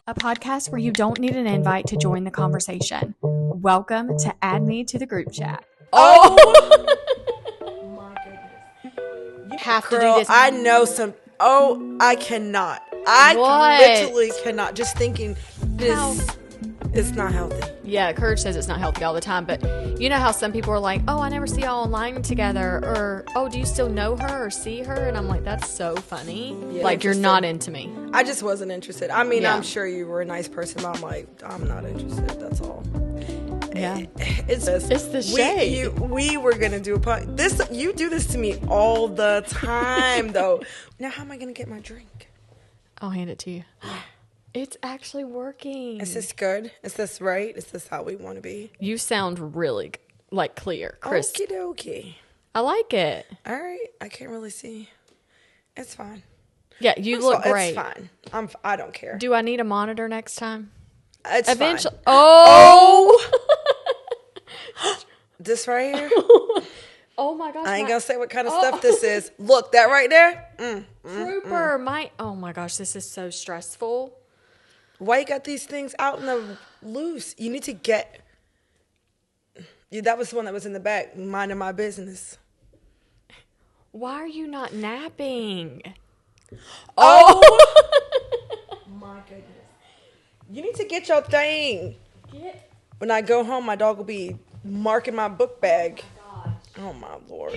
a podcast where you don't need an invite to join the conversation. Welcome to Add Me to the Group Chat. Oh! My goodness. You have Girl, to do this. I know some. Oh, I cannot. What? Literally cannot. Just thinking this is not healthy. Yeah, Courage says it's not healthy all the time, but you know how some people are like, oh, I never see y'all online together, or, oh, do you still know her or see her? And I'm like, that's so funny. Yeah, like, you're not into me. I just wasn't interested. I mean, Yeah. I'm sure you were a nice person, but I'm like, I'm not interested. That's all. Yeah. It's the shade. We were gonna do a podcast. You do this to me all the time, though. Now, how am I gonna get my drink? I'll hand it to you. It's actually working. Is this good? Is this right? Is this how we want to be? You sound really, like, clear, crisp. Okie dokie. I like it. All right. I can't really see. It's fine. Yeah, you look great. It's fine. I don't care. Do I need a monitor next time? It's Eventually. fine. Oh! This right here? Oh my gosh. I ain't gonna say what kind of stuff this is. Look, that right there? Trooper, oh my gosh, this is so stressful. Why you got these things out in the loose? You need to get... that was the one that was in the back, minding my business. Why are you not napping? Oh! My goodness. You need to get your thing. When I go home, my dog will be marking my book bag. Oh my Lord. Oh,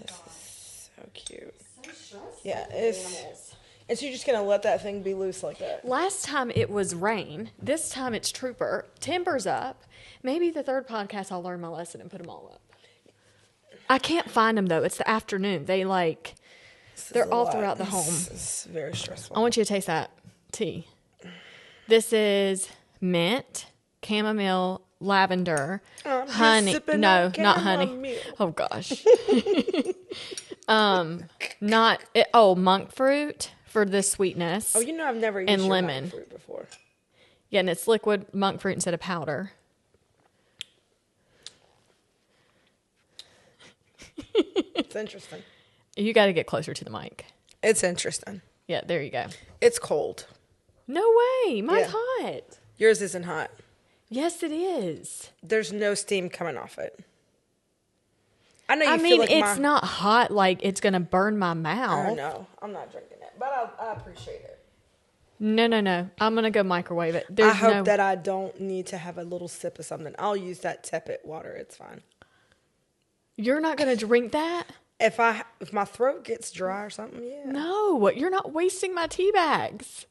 this is so cute. So stressful. Yeah, it's... And so you're just going to let that thing be loose like that? Last time it was rain. This time it's Trooper. Timber's up. Maybe the third podcast I'll learn my lesson and put them all up. I can't find them, though. It's the afternoon. They're all throughout the home. It's very stressful. I want you to taste that tea. This is mint, chamomile, lavender, honey. No, not honey. Oh, gosh. Monk fruit for the sweetness. Oh, you know I've never used lemon monk fruit before. Yeah, and it's liquid monk fruit instead of powder. It's interesting. You got to get closer to the mic. It's interesting. Yeah, there you go. It's cold. No way. Mine's hot. Yours isn't hot. Yes, it is. There's no steam coming off it. I know you feel like it's not hot like it's going to burn my mouth. I know. I'm not drinking it, but I appreciate it. No. I'm going to go microwave it. I hope that I don't need to have a little sip of something. I'll use that tepid water. It's fine. You're not going to drink that? If my throat gets dry or something, yeah. No, you're not wasting my tea bags.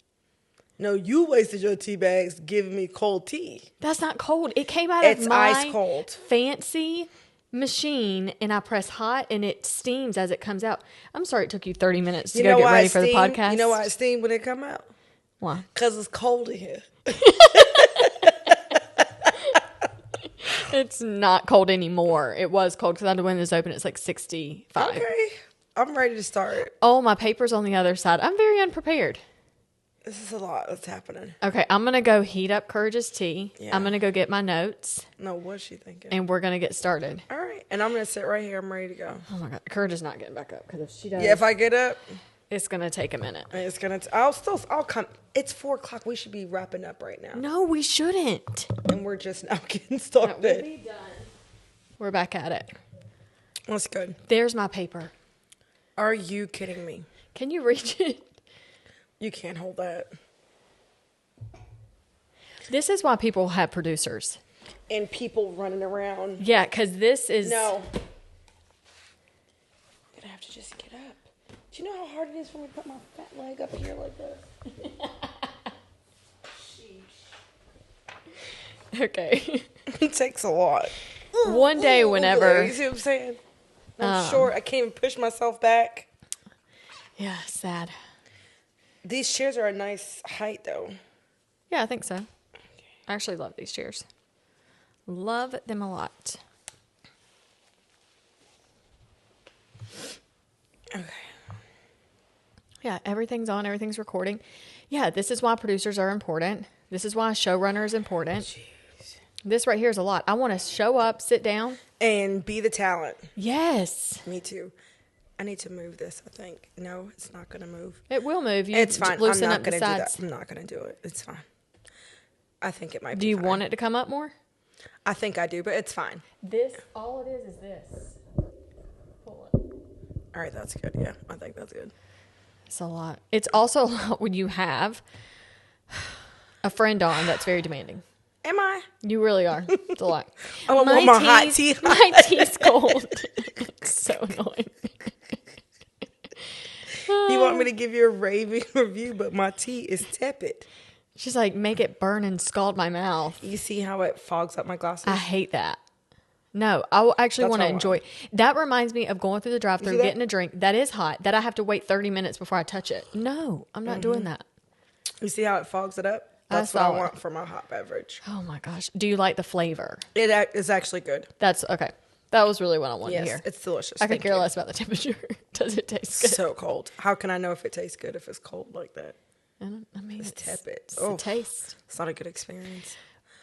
No, you wasted your tea bags giving me cold tea. That's not cold. It came out of my ice cold. Fancy machine, and I press hot, and it steams as it comes out. I'm sorry it took you 30 minutes to go get ready for the podcast. You know why it steamed when it come out? Why? Because it's cold in here. It's not cold anymore. It was cold because I had the windows open. It's like 65. Okay. I'm ready to start. Oh, my paper's on the other side. I'm very unprepared. This is a lot that's happening. Okay, I'm going to go heat up Courage's tea. Yeah. I'm going to go get my notes. No, what's she thinking? And we're going to get started. All right. And I'm going to sit right here. I'm ready to go. Oh, my God. Courage is not getting back up because if she does... Yeah, if I get up... It's going to take a minute. It's going to... I'll come... It's 4 o'clock. We should be wrapping up right now. No, we shouldn't. And we're just now getting started. No, we'll be done. We're back at it. That's good. There's my paper. Are you kidding me? Can you reach it? You can't hold that. This is why people have producers. And people running around. Yeah, because this is... No. I'm going to have to just get up. Do you know how hard it is for me to put my fat leg up here like this? Okay. It takes a lot. One day whenever... You see what I'm saying? I'm short. I can't even push myself back. Yeah, sad. These chairs are a nice height, though. Yeah, I think so. I actually love these chairs. Love them a lot. Okay. Yeah, everything's on. Everything's recording. Yeah, this is why producers are important. This is why a showrunner is important. Jeez. This right here is a lot. I want to show up, sit down. And be the talent. Yes. Me too. I need to move this, I think. No, it's not going to move. It will move. It's fine. I'm not going to do that. I'm not going to do it. It's fine. I think it might be Do you fine. want it to come up more? I think I do, but it's fine. All it is this. Pull it. All right, that's good. Yeah, I think that's good. It's a lot. It's also a lot when you have a friend on that's very demanding. Am I? You really are. It's a lot. Oh, I want my hot tea. My tea's cold. It's so annoying. You want me to give you a raving review, but my tea is tepid. She's like, make it burn and scald my mouth. You see how it fogs up my glasses? I hate that. No, I actually want to enjoy. That reminds me of going through the drive-thru, getting a drink that is hot, that I have to wait 30 minutes before I touch it. No, I'm not doing that. You see how it fogs it up? That's what I want for my hot beverage. Oh my gosh. Do you like the flavor? It is actually good. That's okay. That was really what I wanted to hear. Yes, it's delicious. I could care less about the temperature. Does it taste good? So cold. How can I know if it tastes good if it's cold like that? I mean, it's tepid. It's a taste. It's not a good experience.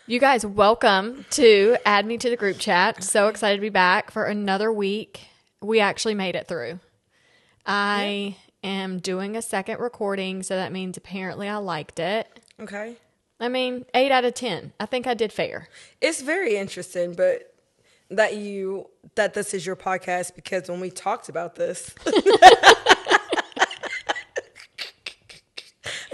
You guys, welcome to Add Me to the Group Chat. So excited to be back for another week. We actually made it through. I am doing a second recording, so that means apparently I liked it. Okay. I mean, 8 out of 10. I think I did fair. It's very interesting, but that this is your podcast, because when we talked about this,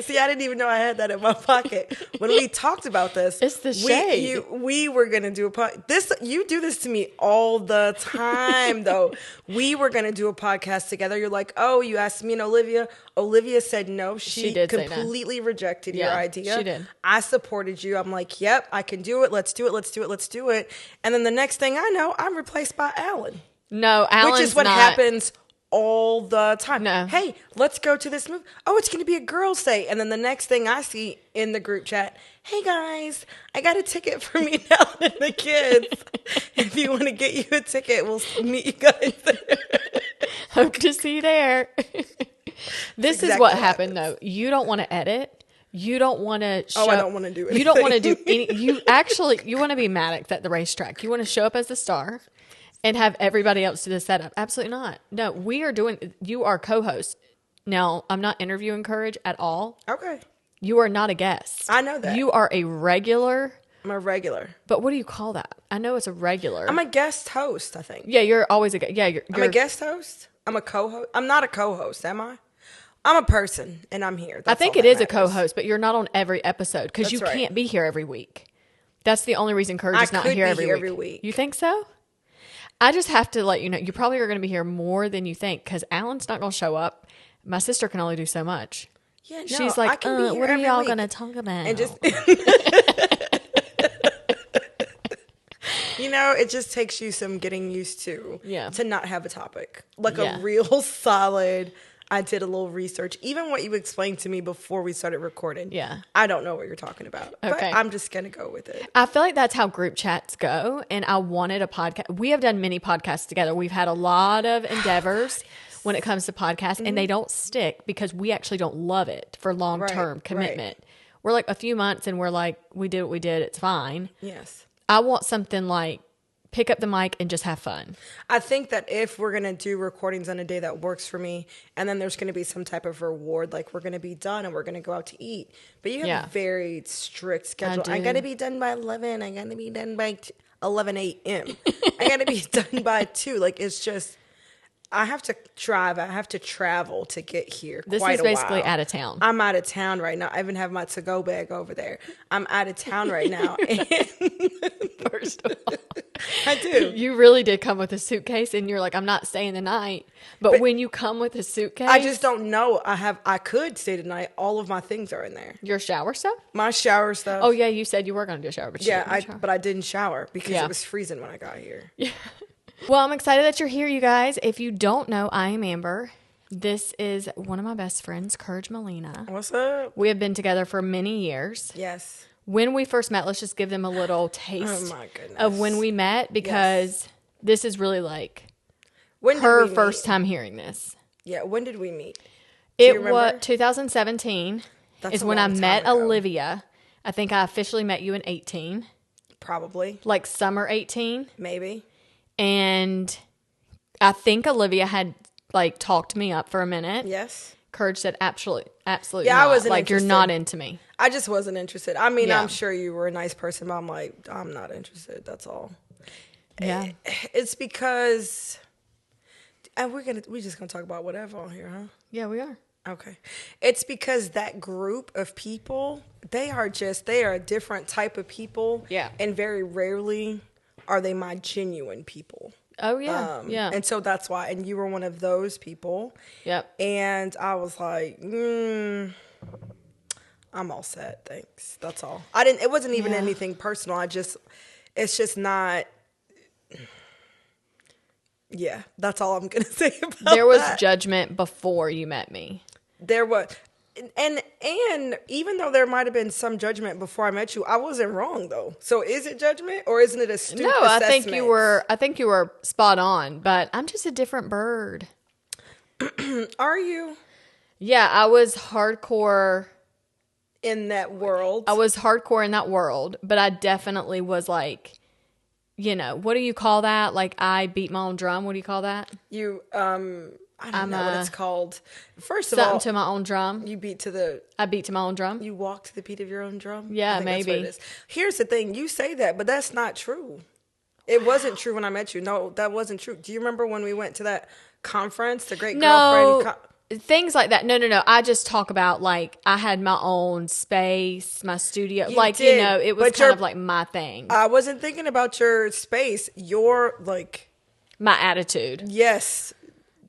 see, I didn't even know I had that in my pocket. When we talked about this, it's the shade. We were gonna do a podcast. You do this to me all the time, though. We were gonna do a podcast together. You're like, oh, you asked me and Olivia. Olivia said no. She did completely rejected your idea. She did. I supported you. I'm like, yep, I can do it. Let's do it. Let's do it. Let's do it. And then the next thing I know, I'm replaced by Alan. No, Alan's which is what happens all the time. No. Hey, let's go to this movie. Oh, it's going to be a girls' day. And then the next thing I see in the group chat, hey guys, I got a ticket for me now and the kids. If you want to get you a ticket, we'll meet you guys there. Hope to see you there. This is what happened, though. You don't want to edit. You don't want to show. I don't want to do anything. You don't want to do any. You want to be Maddox at the racetrack. You want to show up as the star and have everybody else do the setup. Absolutely not. No, you are co-host. Now, I'm not interviewing Courage at all. Okay. You are not a guest. I know that. You are a regular. I'm a regular. But what do you call that? I know it's a regular. I'm a guest host, I think. Yeah, you're always a guest. Yeah, I'm a guest host. I'm a co-host. I'm not a co-host, am I? I'm a person, and I'm here. I think it is a co-host, but you're not on every episode because you can't be here every week. That's the only reason Courage is not here every week. You think so? I just have to let you know, you probably are going to be here more than you think, because Alan's not going to show up. My sister can only do so much. Yeah, no, she's like, what are y'all going to talk about? And just, it just takes you some getting used to not have a topic. Like a real solid, I did a little research. Even what you explained to me before we started recording. Yeah. I don't know what you're talking about. Okay. But I'm just going to go with it. I feel like that's how group chats go. And I wanted a podcast. We have done many podcasts together. We've had a lot of endeavors when it comes to podcasts. And they don't stick because we actually don't love it for long-term commitment. Right. We're like a few months and we're like, we did what we did. It's fine. Yes. I want something like pick up the mic and just have fun. I think that if we're going to do recordings on a day that works for me, and then there's going to be some type of reward, like we're going to be done and we're going to go out to eat. But you have a very strict schedule. I got to be done by 11. I got to be done by 11 a.m. I got to be done by 2. Like, it's just, I have to drive. I have to travel to get here. This is basically out of town. I'm out of town right now. I even have my to-go bag over there. I'm out of town right now. And first of all, I do. You really did come with a suitcase, and you're like, I'm not staying the night. But when you come with a suitcase, I just don't know. I could stay the night. All of my things are in there. Your shower stuff? My shower stuff. Oh yeah, you said you were going to do a shower, but but I didn't shower because it was freezing when I got here. Yeah. Well, I'm excited that you're here, you guys. If you don't know, I am Amber. This is one of my best friends, Courage Molina. What's up? We have been together for many years. Yes. When we first met, let's just give them a little taste of when we met, because this is really like her first time hearing this. Yeah, when did we meet? It was 2017 is when I met Olivia. I think I officially met you in 18. Probably. Like summer 18. Maybe. And I think Olivia had like talked me up for a minute. Yes. Courage said, absolutely not. I wasn't like, interested. You're not into me. I just wasn't interested. I mean, Yeah. I'm sure you were a nice person, but I'm like, I'm not interested. That's all. Yeah. It's because, and we're just gonna talk about whatever on here, huh? Yeah, we are. Okay. It's because that group of people, they are a different type of people. Yeah. And very rarely are they my genuine people. Oh, yeah. Yeah. And so that's why. And you were one of those people. Yep. And I was like, I'm all set. Thanks. That's all. It wasn't even anything personal. It's just not. Yeah. That's all I'm going to say about There was that. judgment before you met me. There was. And even though there might have been some judgment before I met you, I wasn't wrong though. So is it judgment or isn't it a stupid assessment? I think you were spot on, but I'm just a different bird. Are you Yeah, I was hardcore in that world? I was hardcore in that world, but I definitely was like, what do you call that? Like I beat my own drum. What do you call that? I don't know what it's called. First of Something all, to my own drum. I beat to my own drum. You walk to the beat of your own drum? Yeah, I think maybe. That's what it is. Here's the thing. You say that, but that's not true. It wasn't true when I met you. No, that wasn't true. Do you remember when we went to that conference, the Great Girlfriend? Things like that. No. I just talk about like I had my own space, my studio. You like, did, it was kind of like my thing. I wasn't thinking about your space. Your my attitude. Yes.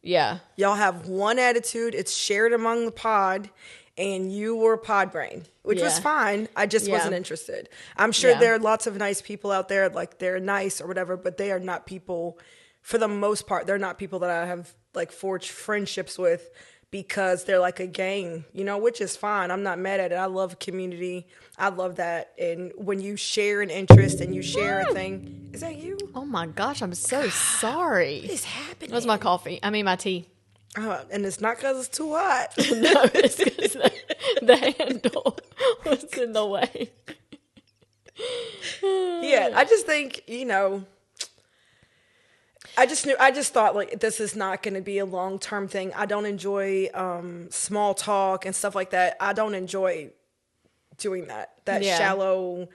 Yeah. Y'all have one attitude. It's shared among the pod, and you were pod brain, which was fine. I just wasn't interested. I'm sure there are lots of nice people out there, like they're nice or whatever, but they are not people, for the most part, they're not people that I have like forged friendships with because they're like a gang, which is fine. I'm not mad at it. I love community. I love that. And when you share an interest and you share a thing, is that you? Oh my gosh, I'm so sorry. What is happening? That was my coffee. I mean, my tea. And it's not because it's too hot. No, it's because the handle was in the way. Yeah, I just think, I just thought like this is not going to be a long-term thing. I don't enjoy small talk and stuff like that. I don't enjoy doing that. That shallow,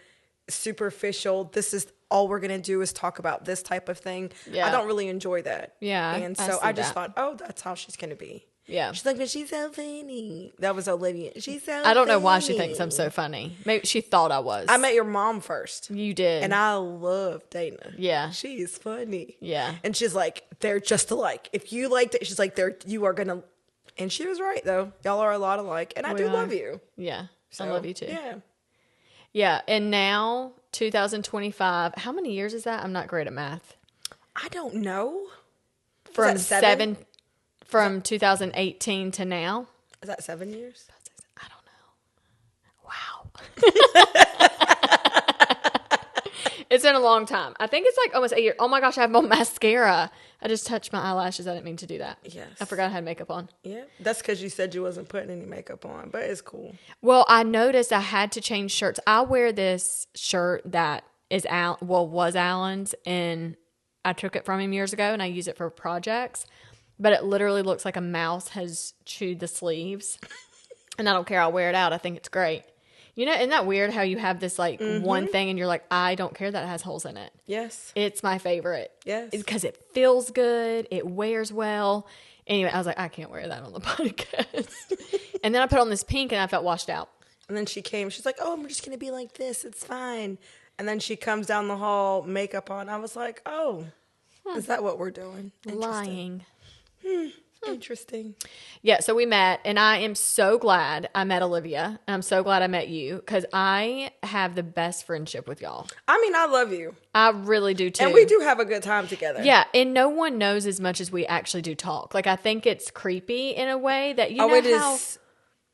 superficial, this is all we're going to do is talk about this type of thing. Yeah. I don't really enjoy that. Yeah. And so I just thought, oh, that's how she's going to be. Yeah. She's like, but she's so funny. That was Olivia. She's so I don't know why she thinks I'm so funny. Maybe she thought I was. I met your mom first. You did. And I love Dana. Yeah. She is funny. Yeah. And she's like, they're just alike. If you liked it, she's like, you are going to. And she was right, though. Y'all are a lot alike. And I do love you. Yeah. So, I love you, too. Yeah. Yeah. And now, 2025, how many years is that? I'm not great at math. I don't know. From 2018 to now. Is that 7 years? I don't know. Wow. It's been a long time. I think it's like almost 8 years. Oh my gosh, I have my mascara. I just touched my eyelashes. I didn't mean to do that. Yes. I forgot I had makeup on. Yeah. That's because you said you wasn't putting any makeup on, but it's cool. Well, I noticed I had to change shirts. I wear this shirt that was Alan's, and I took it from him years ago, and I use it for projects. But it literally looks like a mouse has chewed the sleeves. And I don't care. I'll wear it out. I think it's great. Isn't that weird how you have this like one thing and you're like, I don't care that it has holes in it. Yes. It's my favorite. Yes. Because it feels good. It wears well. Anyway, I was like, I can't wear that on the podcast. And then I put on this pink and I felt washed out. And then she came. She's like, oh, I'm just going to be like this. It's fine. And then she comes down the hall, makeup on. I was like, oh, is that what we're doing? Lying. Interesting. Yeah, so we met, and I am so glad I met Olivia, and I'm so glad I met you, because I have the best friendship with y'all. I mean, I love you. I really do, too. And we do have a good time together. Yeah, and no one knows as much as we actually do talk. Like, I think it's creepy in a way that,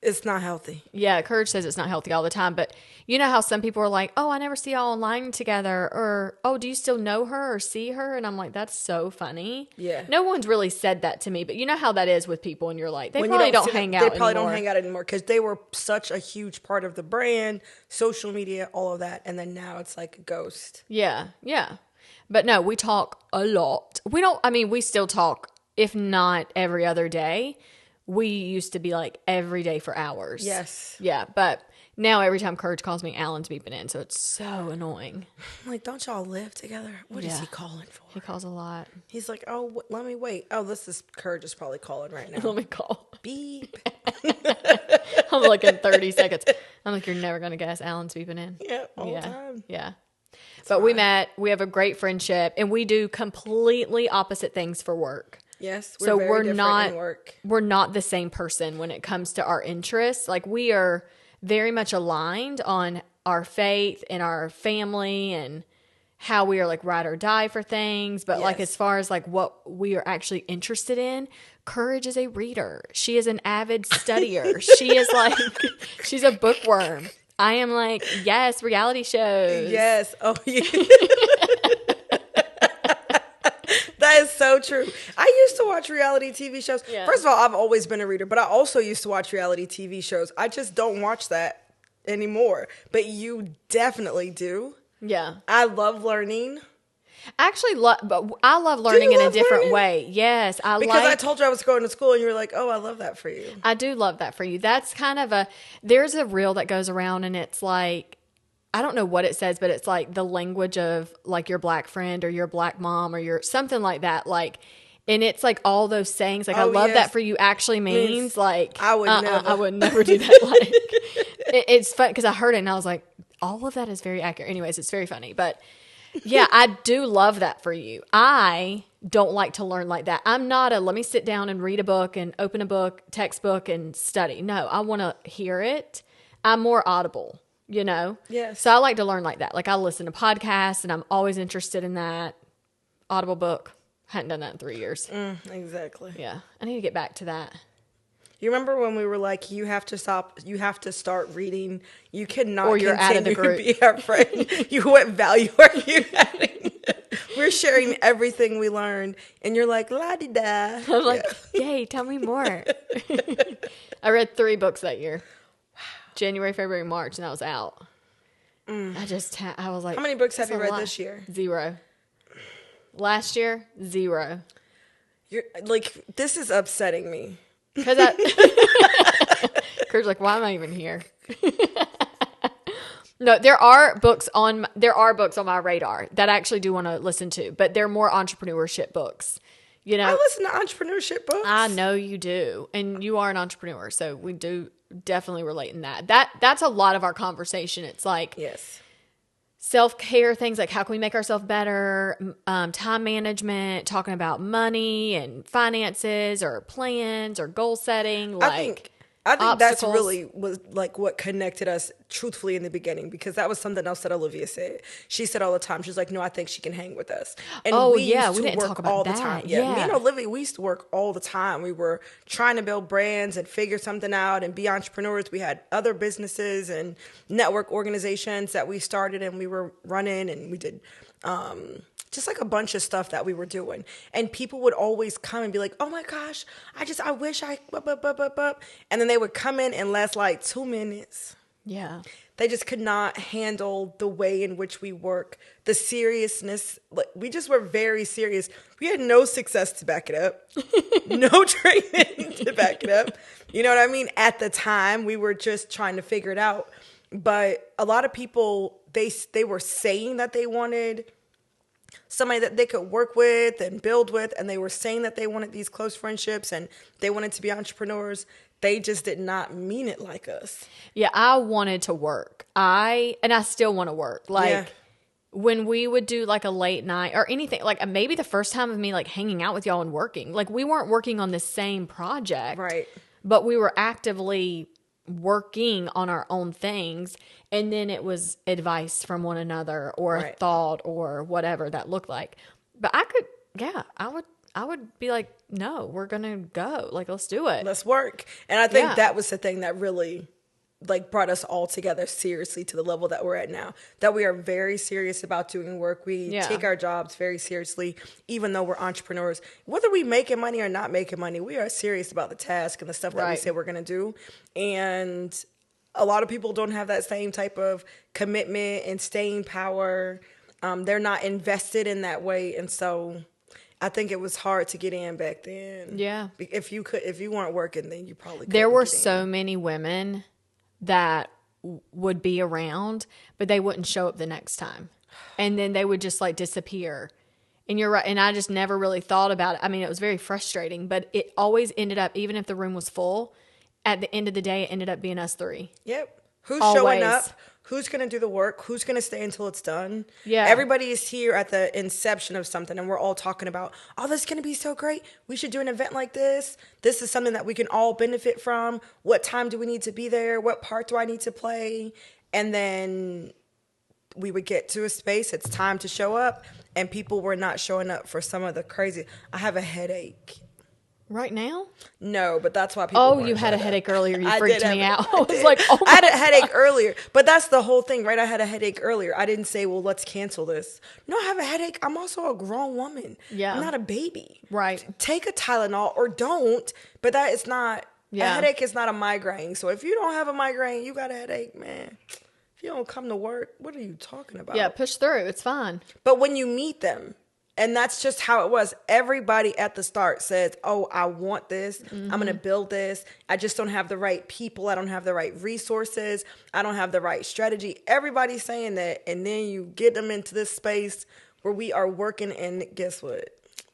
it's not healthy. Yeah, Courage says it's not healthy all the time, but you know how some people are like, oh, I never see y'all online together, or, oh, do you still know her or see her? And I'm like, that's so funny. Yeah. No one's really said that to me, but you know how that is with people, and you're like, they probably don't hang out anymore. They probably don't hang out anymore because they were such a huge part of the brand, social media, all of that, and then now it's like a ghost. Yeah, yeah. But no, we talk a lot. We still talk if not every other day. We used to be like every day for hours. Yes. Yeah, but now every time Courage calls me, Alan's beeping in, so it's so annoying. I'm like, don't y'all live together? What is he calling for? He calls a lot. He's like, oh, let me wait. Oh, Courage is probably calling right now. Let me call. Beep. I'm like in 30 seconds. I'm like, you're never going to guess Alan's beeping in. Yeah, all the time. Yeah. But we met. We have a great friendship, and we do completely opposite things for work. Yes, we're not in work. We're not the same person when it comes to our interests. Like, we are very much aligned on our faith and our family and how we are like ride or die for things. But like, as far as like what we are actually interested in, Courage is a reader. She is an avid studier. She is like, she's a bookworm. I am like, yes, reality shows. Yes. Oh, yeah. That is so true. I used to watch reality TV shows. Yeah. First of all, I've always been a reader, but I also used to watch reality TV shows. I just don't watch that anymore. But you definitely do. Yeah. I love learning. Actually, but I love learning in a different way. Yes, because I told you I was going to school, and you were like, "Oh, I love that for you." I do love that for you. That's kind of there's a reel that goes around, and it's like, I don't know what it says, but it's like the language of like your black friend or your black mom or your something like that. Like, and it's like all those sayings. Like, I love that for you actually means like I would never do that. Like, it's fun because I heard it and I was like, all of that is very accurate. Anyways, it's very funny, but. Yeah, I do love that for you. I don't like to learn like that. I'm not let me sit down and read a book and open a book, textbook, and study. No, I want to hear it. I'm more audible, you know? Yes. So I like to learn like that. Like, I listen to podcasts, and I'm always interested in that. Audible book. Hadn't done that in 3 years. Exactly. Yeah. I need to get back to that. You remember when we were like, you have to stop, you have to start reading. You cannot or you're continue out of the group. To be our friend. What value are you adding? We're sharing everything we learned. And you're like, la-di-da. I'm like, yay, tell me more. I read 3 books that year. January, February, March, and that was out. I was like, how many books have you read this year? 0. Last year, 0. You're like, this is upsetting me. Because Kurt's like, why am I even here? No, there are books on my radar that I actually do want to listen to, but they're more entrepreneurship books. You know, I listen to entrepreneurship books. I know you do, and you are an entrepreneur, so we do definitely relate in that. That's a lot of our conversation. It's like, yes. Self-care things like how can we make ourselves better, time management, talking about money and finances or plans or goal setting. I think that's really was like what connected us truthfully in the beginning, because that was something else that Olivia said. She said all the time, she's like, no, I think she can hang with us. And we didn't work talk about all that. The time. Yeah. Me and Olivia, we used to work all the time. We were trying to build brands and figure something out and be entrepreneurs. We had other businesses and network organizations that we started and we were running, and we did just like a bunch of stuff that we were doing. And people would always come and be like, oh my gosh, I wish I, and then they would come in and last like 2 minutes. Yeah. They just could not handle the way in which we work, the seriousness. Like, we just were very serious. We had no success to back it up, no training to back it up. You know what I mean? At the time, we were just trying to figure it out. But a lot of people, they were saying that they wanted somebody that they could work with and build with, and they were saying that they wanted these close friendships and they wanted to be entrepreneurs. They just did not mean it like us. Yeah, I wanted to work. I still want to work. Like, when we would do like a late night or anything, like maybe the first time of me like hanging out with y'all and working, like we weren't working on the same project. Right. But we were actively working on our own things, and then it was advice from one another or a thought or whatever that looked like. But I would be like, no, we're gonna go, like, let's do it, let's work. And I think that was the thing that really like brought us all together seriously to the level that we're at now, that we are very serious about doing work. We take our jobs very seriously, even though we're entrepreneurs. Whether we making money or not making money, we are serious about the task and the stuff that we say we're going to do. And a lot of people don't have that same type of commitment and staying power. They're not invested in that way. And so I think it was hard to get in back then. Yeah. If you weren't working, then you probably couldn't There were get in. so many women that would be around, but they wouldn't show up the next time. And then they would just like disappear. And you're right. And I just never really thought about it. I mean, it was very frustrating, but it always ended up, even if the room was full, at the end of the day, it ended up being us three. Yep. Who's Always. showing up? Who's going to do the work? Who's going to stay until it's done? Yeah. Everybody is here at the inception of something, and we're all talking about, oh, this is going to be so great. We should do an event like this. This is something that we can all benefit from. What time do we need to be there? What part do I need to play? And then we would get to a space. It's time to show up, and people were not showing up for some of the crazy. I have a headache. Right now? No, but that's why people. Oh, weren't you had a showing up. headache earlier. You I freaked did me have out. I was like, oh my I had a headache earlier, but that's the whole thing, right? I had a headache earlier. I didn't say, well, let's cancel this. No, I have a headache. I'm also a grown woman. Yeah. I'm not a baby. Right. Take a Tylenol or don't, but that is not, Yeah. a headache is not a migraine. So if you don't have a migraine, you got a headache, man. If you don't come to work, what are you talking about? Yeah, push through. It's fine. But when you meet them, and that's just how it was. Everybody at the start says, oh, I want this. Mm-hmm. I'm going to build this. I just don't have the right people. I don't have the right resources. I don't have the right strategy. Everybody's saying that. And then you get them into this space where we are working. And guess what?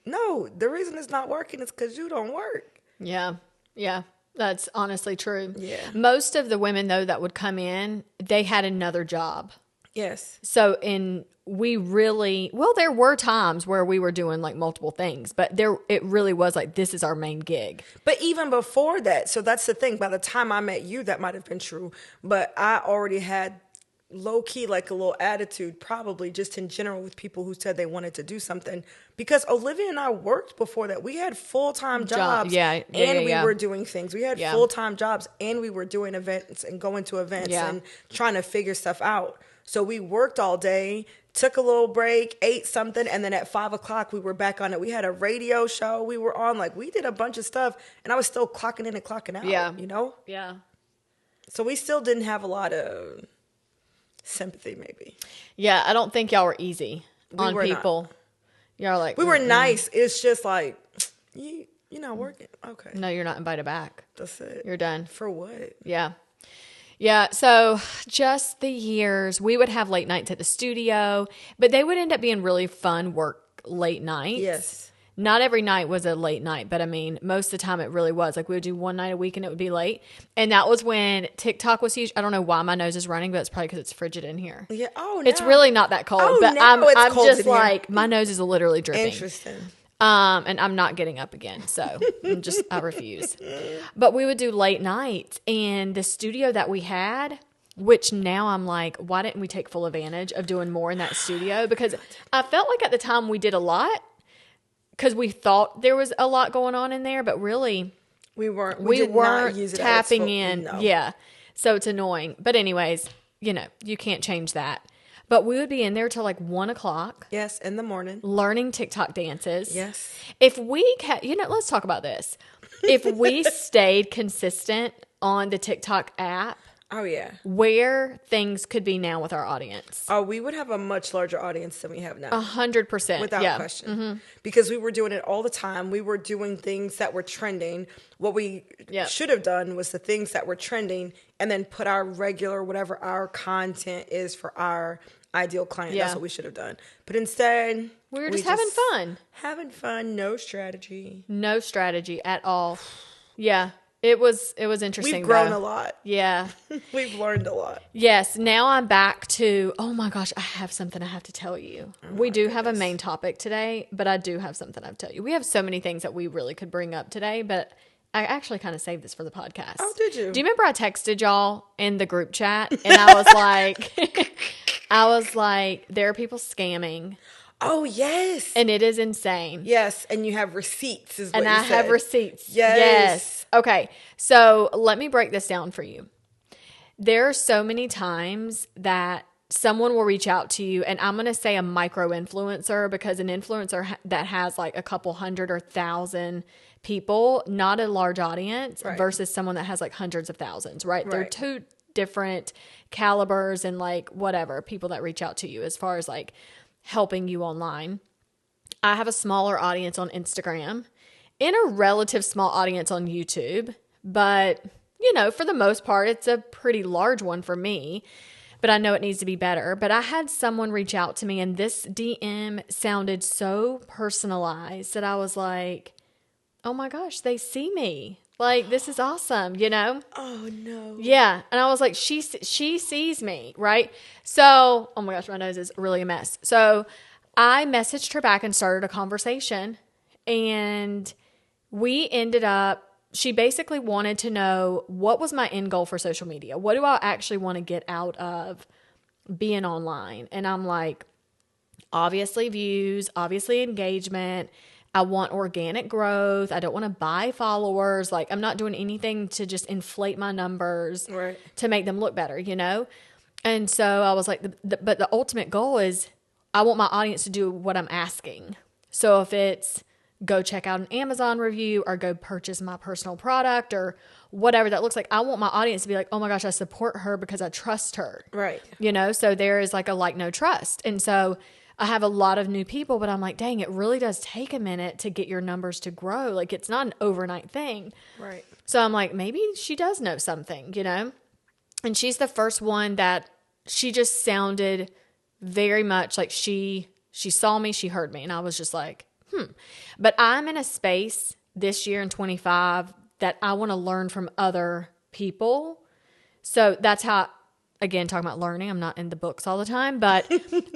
No, the reason it's not working is because you don't work. Yeah. Yeah. That's honestly true. Yeah. Most of the women, though, that would come in, they had another job. Yes. So there were times where we were doing like multiple things, but it really was like, this is our main gig. But even before that, so that's the thing. By the time I met you, that might have been true. But I already had low key, like a little attitude, probably just in general with people who said they wanted to do something. Because Olivia and I worked before that. We had full-time jobs Yeah. and we were doing things. We had Yeah. full-time jobs and we were doing events and going to events and trying to figure stuff out. So we worked all day, took a little break, ate something, and then at 5 o'clock we were back on it. We had a radio show we were on. Like, we did a bunch of stuff, and I was still clocking in and clocking out, you know? Yeah. So we still didn't have a lot of sympathy, maybe. Yeah, I don't think y'all were easy on were people. Not. Y'all were like... We were nice. It's just like, you're not working. Okay. No, you're not invited back. That's it. You're done. For what? Yeah. Yeah, so just the years, we would have late nights at the studio, but they would end up being really fun work late nights. Yes. Not every night was a late night, but I mean, most of the time it really was. Like we would do one night a week and it would be late. And that was when TikTok was huge. I don't know why my nose is running, but it's probably because it's frigid in here. Yeah. Oh, no. It's really not that cold, Oh, but no, I'm it's cold just in here. like, my nose is literally dripping. Interesting. And I'm not getting up again. So I refuse. But we would do late nights, and the studio that we had, which now I'm like, why didn't we take full advantage of doing more in that studio? Because I felt like at the time we did a lot because we thought there was a lot going on in there, but really we weren't tapping in. No. Yeah. So it's annoying. But anyways, you can't change that. But we would be in there till like 1 o'clock. Yes, in the morning. Learning TikTok dances. Yes. If we let's talk about this. If we stayed consistent on the TikTok app. Oh, yeah. Where things could be now with our audience. Oh, we would have a much larger audience than we have now. 100%. Without question. Mm-hmm. Because we were doing it all the time. We were doing things that were trending. What we should have done was the things that were trending and then put our regular, whatever our content is for our ideal client. Yeah. That's what we should have done. But instead, we were just having fun. Having fun. No strategy. No strategy at all. Yeah. It was interesting. We've grown a lot. Yeah. We've learned a lot. Yes. Now I'm back to, oh my gosh, I have something I have to tell you. We do have a main topic today, but I do have something I have to tell you. We have so many things that we really could bring up today, but I actually kind of saved this for the podcast. Oh, did you? Do you remember I texted y'all in the group chat and I was like, there are people scamming. Oh, yes. And it is insane. Yes. And you have receipts is what you said. And I have receipts. Yes. Okay. So let me break this down for you. There are so many times that someone will reach out to you, and I'm going to say a micro influencer, because an influencer that has like a couple hundred or 1,000 people, not a large audience, versus someone that has like hundreds of thousands, right? They're two different calibers and like whatever people that reach out to you as far as like helping you online. I have a smaller audience on Instagram and a relative small audience on YouTube. But, you know, for the most part, it's a pretty large one for me. But I know it needs to be better. But I had someone reach out to me, and this DM sounded so personalized that I was like, oh my gosh, they see me. Like, this is awesome, you know? Oh, no. Yeah. And I was like, she sees me, right? So, oh my gosh, my nose is really a mess. So I messaged her back and started a conversation. And we ended up, she basically wanted to know, what was my end goal for social media? What do I actually want to get out of being online? And I'm like, obviously views, obviously engagement. I want organic growth. I don't want to buy followers. Like, I'm not doing anything to just inflate my numbers to make them look better, you know? And so I was like, but the ultimate goal is I want my audience to do what I'm asking. So if it's go check out an Amazon review or go purchase my personal product or whatever that looks like, I want my audience to be like, oh my gosh, I support her because I trust her. Right. You know, so there is like a like, no trust. And so I have a lot of new people, but I'm like, dang, it really does take a minute to get your numbers to grow. Like, it's not an overnight thing. Right. So I'm like, maybe she does know something, you know? And she's the first one that she just sounded very much like she saw me, she heard me. And I was just like, But I'm in a space this year in 25 that I want to learn from other people. So that's how, again, talking about learning, I'm not in the books all the time, but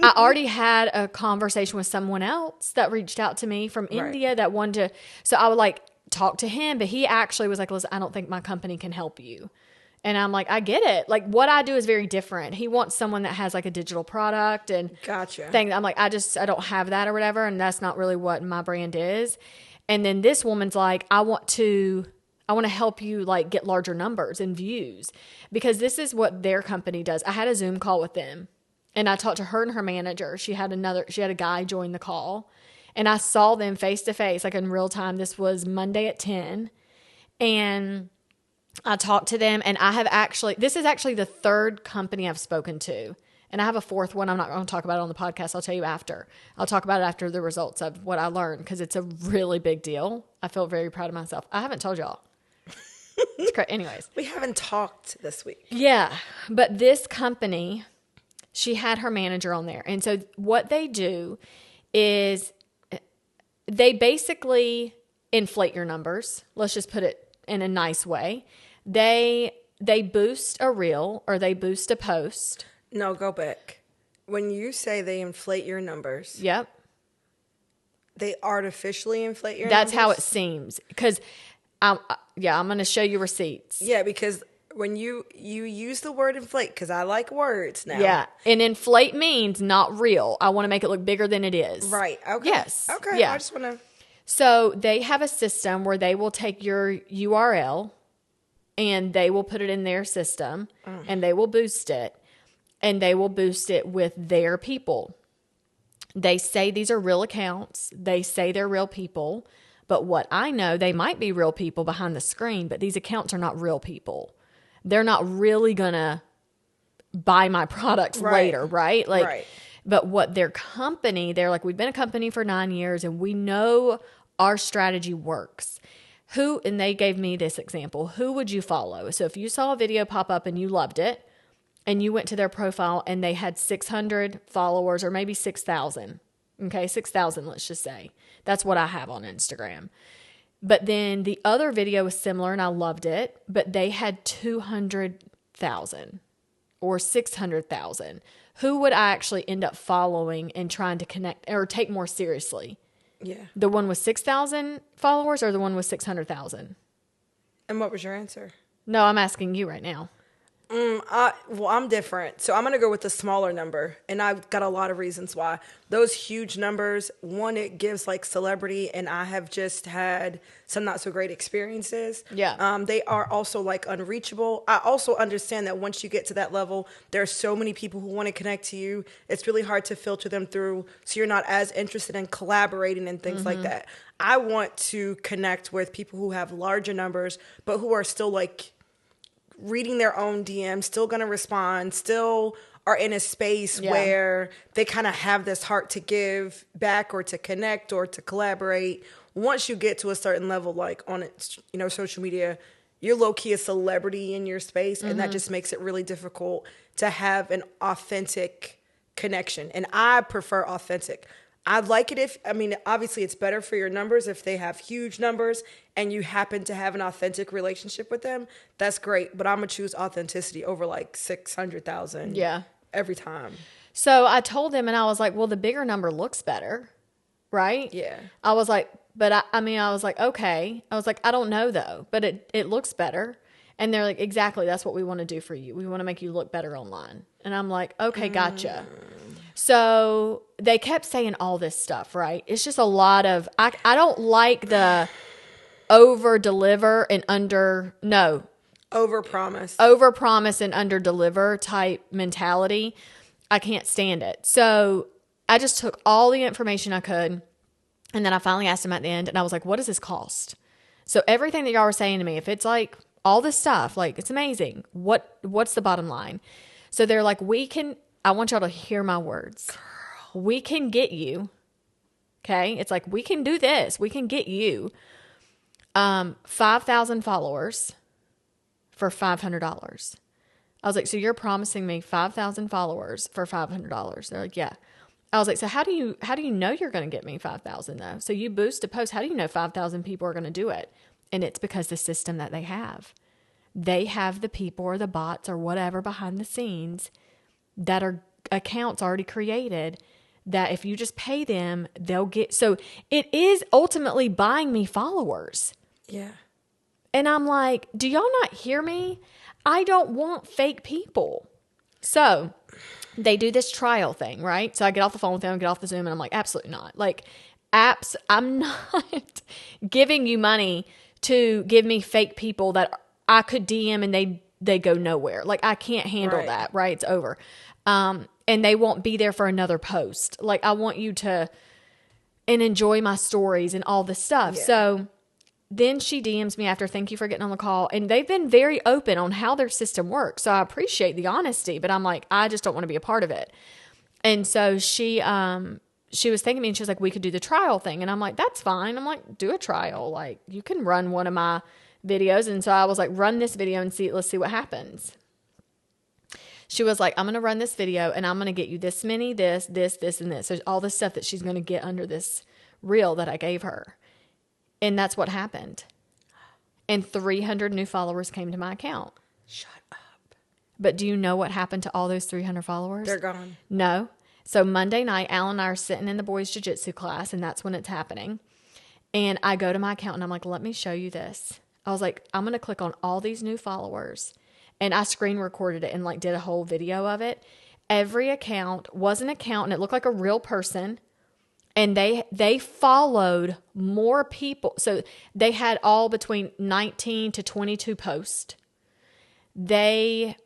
I already had a conversation with someone else that reached out to me from India that wanted to, so I would like talk to him, but he actually was like, listen, I don't think my company can help you. And I'm like, I get it. Like, what I do is very different. He wants someone that has like a digital product and thing. I'm like, I don't have that or whatever. And that's not really what my brand is. And then this woman's like, I want to help you like get larger numbers and views, because this is what their company does. I had a Zoom call with them and I talked to her and her manager. She had a guy join the call and I saw them face to face, like in real time. This was Monday at 10. And I talked to them, and this is actually the third company I've spoken to. And I have a fourth one. I'm not going to talk about it on the podcast. I'll tell you after. I'll talk about it after the results of what I learned, because it's a really big deal. I feel very proud of myself. I haven't told y'all. It's crazy. Anyways. We haven't talked this week. Yeah. But this company, she had her manager on there. And so what they do is they basically inflate your numbers. Let's just put it in a nice way. They boost a reel or they boost a post. No, go back. When you say they inflate your numbers. Yep. They artificially inflate your numbers? That's how it seems. Because, I'm going to show you receipts. Yeah, because when you use the word inflate, because I like words now. Yeah. And inflate means not real. I want to make it look bigger than it is. Right. Okay. Yes. Okay. Yeah. I just want to. So they have a system where they will take your URL and they will put it in their system and they will boost it, and they will boost it with their people. They say these are real accounts. They say they're real people. But what I know, they might be real people behind the screen, but these accounts are not real people. They're not really going to buy my products later, right? Like, but what their company, they're like, we've been a company for 9 years and we know our strategy works. And they gave me this example. Who would you follow? So if you saw a video pop up and you loved it and you went to their profile and they had 600 followers or maybe 6,000. Okay, 6,000, let's just say. That's what I have on Instagram. But then the other video was similar and I loved it, but they had 200,000 or 600,000. Who would I actually end up following and trying to connect or take more seriously? Yeah. The one with 6,000 followers or the one with 600,000? And what was your answer? No, I'm asking you right now. I'm different. So I'm going to go with the smaller number. And I've got a lot of reasons why. Those huge numbers, one, it gives like celebrity. And I have just had some not so great experiences. Yeah. They are also like unreachable. I also understand that once you get to that level, there are so many people who want to connect to you. It's really hard to filter them through. So you're not as interested in collaborating and things like that. I want to connect with people who have larger numbers, but who are still like reading their own DMs, still going to respond, still are in a space where they kind of have this heart to give back or to connect or to collaborate. Once you get to a certain level, like on it, social media, you're low-key a celebrity in your space, and that just makes it really difficult to have an authentic connection. And I prefer authentic. I'd like it obviously it's better for your numbers if they have huge numbers and you happen to have an authentic relationship with them. That's great, but I'm going to choose authenticity over like 600,000 every time. So I told them, and I was like, well, the bigger number looks better, right? Yeah. I was like, but I was like, okay. I was like, I don't know though, but it looks better. And they're like, exactly, that's what we want to do for you. We want to make you look better online. And I'm like, okay, gotcha. So they kept saying all this stuff, right? It's just a lot of, I don't like the over deliver and over promise and under deliver type mentality. I can't stand it. So I just took all the information I could. And then I finally asked them at the end, and I was like, what does this cost? So everything that y'all were saying to me, if it's like all this stuff, like it's amazing. What's the bottom line? So they're like, I want y'all to hear my words. Girl. We can get you. Okay. It's like, we can do this. We can get you 5,000 followers for $500. I was like, so you're promising me 5,000 followers for $500? They're like, yeah. I was like, so how do you know you're going to get me 5,000 though? So you boost a post. How do you know 5,000 people are going to do it? And it's because the system that they have the people or the bots or whatever behind the scenes that are accounts already created that if you just pay them, they'll get. So it is ultimately buying me followers. Yeah. And I'm like, do y'all not hear me? I don't want fake people. So they do this trial thing, right? So I get off the phone with them, get off the Zoom, and I'm like, absolutely not. Like, I'm not giving you money to give me fake people that I could DM and they go nowhere. Like, I can't handle that, right? It's over. And they won't be there for another post. Like, I want you to enjoy my stories and all this stuff. Yeah. So then she DMs me after, thank you for getting on the call. And they've been very open on how their system works. So I appreciate the honesty, but I'm like, I just don't want to be a part of it. And so she was thanking me and she was like, we could do the trial thing. And I'm like, that's fine. I'm like, do a trial. Like, you can run one of my videos. And so I was like, run this video and let's see what happens. She was like, I'm going to run this video and I'm going to get you this many, this, and this. There's all this stuff that she's going to get under this reel that I gave her. And that's what happened. And 300 new followers came to my account. Shut up. But do you know what happened to all those 300 followers? They're gone. No. So Monday night, Alan and I are sitting in the boys' jiu-jitsu class, and that's when it's happening. And I go to my account, and I'm like, let me show you this. I was like, I'm going to click on all these new followers. And I screen recorded it and like did a whole video of it. Every account was an account, and it looked like a real person. And they followed more people. So they had all between 19 to 22 posts. They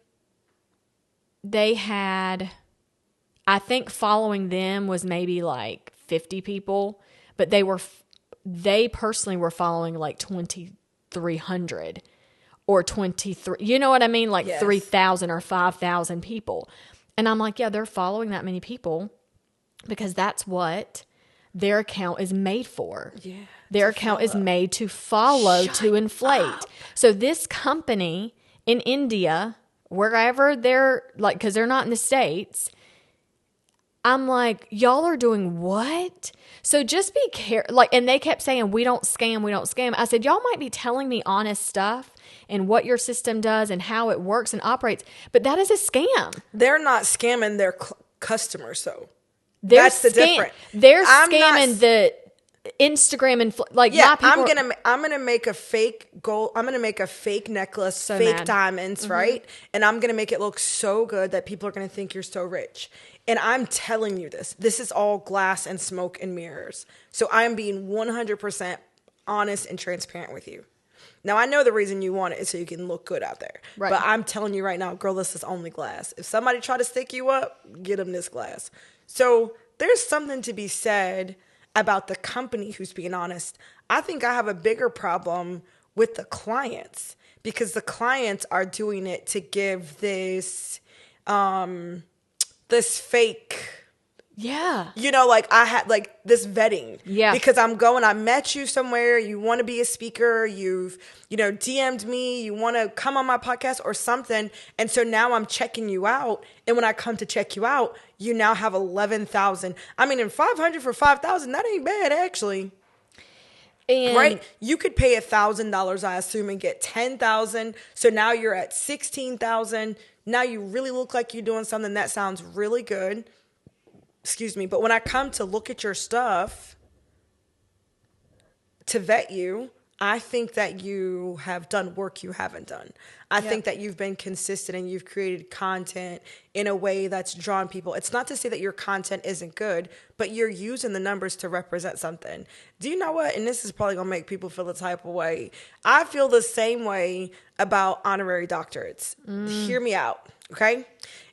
had, I think following them was maybe like 50 people, but they personally were following like 2,300 or 23. You know what I mean? Like yes. 3,000 or 5,000 people. And I'm like, yeah, they're following that many people because that's what their account is made for. Yeah, their account is made to follow, to inflate. Up. So this company in India, wherever they're like, because they're not in the States, I'm like, y'all are doing what? So just be careful. Like, and they kept saying, we don't scam. I said, y'all might be telling me honest stuff and what your system does and how it works and operates, but that is a scam. They're not scamming their customers, though. That's the difference. They're scamming the Instagram and like yeah. My people I'm gonna make a fake gold. I'm gonna make a fake necklace, fake diamonds, mm-hmm. right? And I'm gonna make it look so good that people are gonna think you're so rich. And I'm telling you this. This is all glass and smoke and mirrors. So I'm being 100% honest and transparent with you. Now, I know the reason you want it is so you can look good out there. Right. But I'm telling you right now, girl, this is only glass. If somebody try to stick you up, get them this glass. So there's something to be said about the company who's being honest. I think I have a bigger problem with the clients because the clients are doing it to give this this fake. Yeah. You know, like I had like this vetting. Yeah. Because I met you somewhere, you want to be a speaker, you've, DM'd me, you want to come on my podcast or something. And so now I'm checking you out. And when I come to check you out, you now have 11,000. I mean, and 500 for 5,000, that ain't bad actually. And right? You could pay $1,000, I assume, and get 10,000. So now you're at 16,000. Now you really look like you're doing something that sounds really good. Excuse me. But when I come to look at your stuff to vet you, I think that you have done work you haven't done. I think that you've been consistent and you've created content in a way that's drawn people. It's not to say that your content isn't good, but you're using the numbers to represent something. Do you know what? And this is probably going to make people feel the type of way. I feel the same way about honorary doctorates. Hear me out, okay?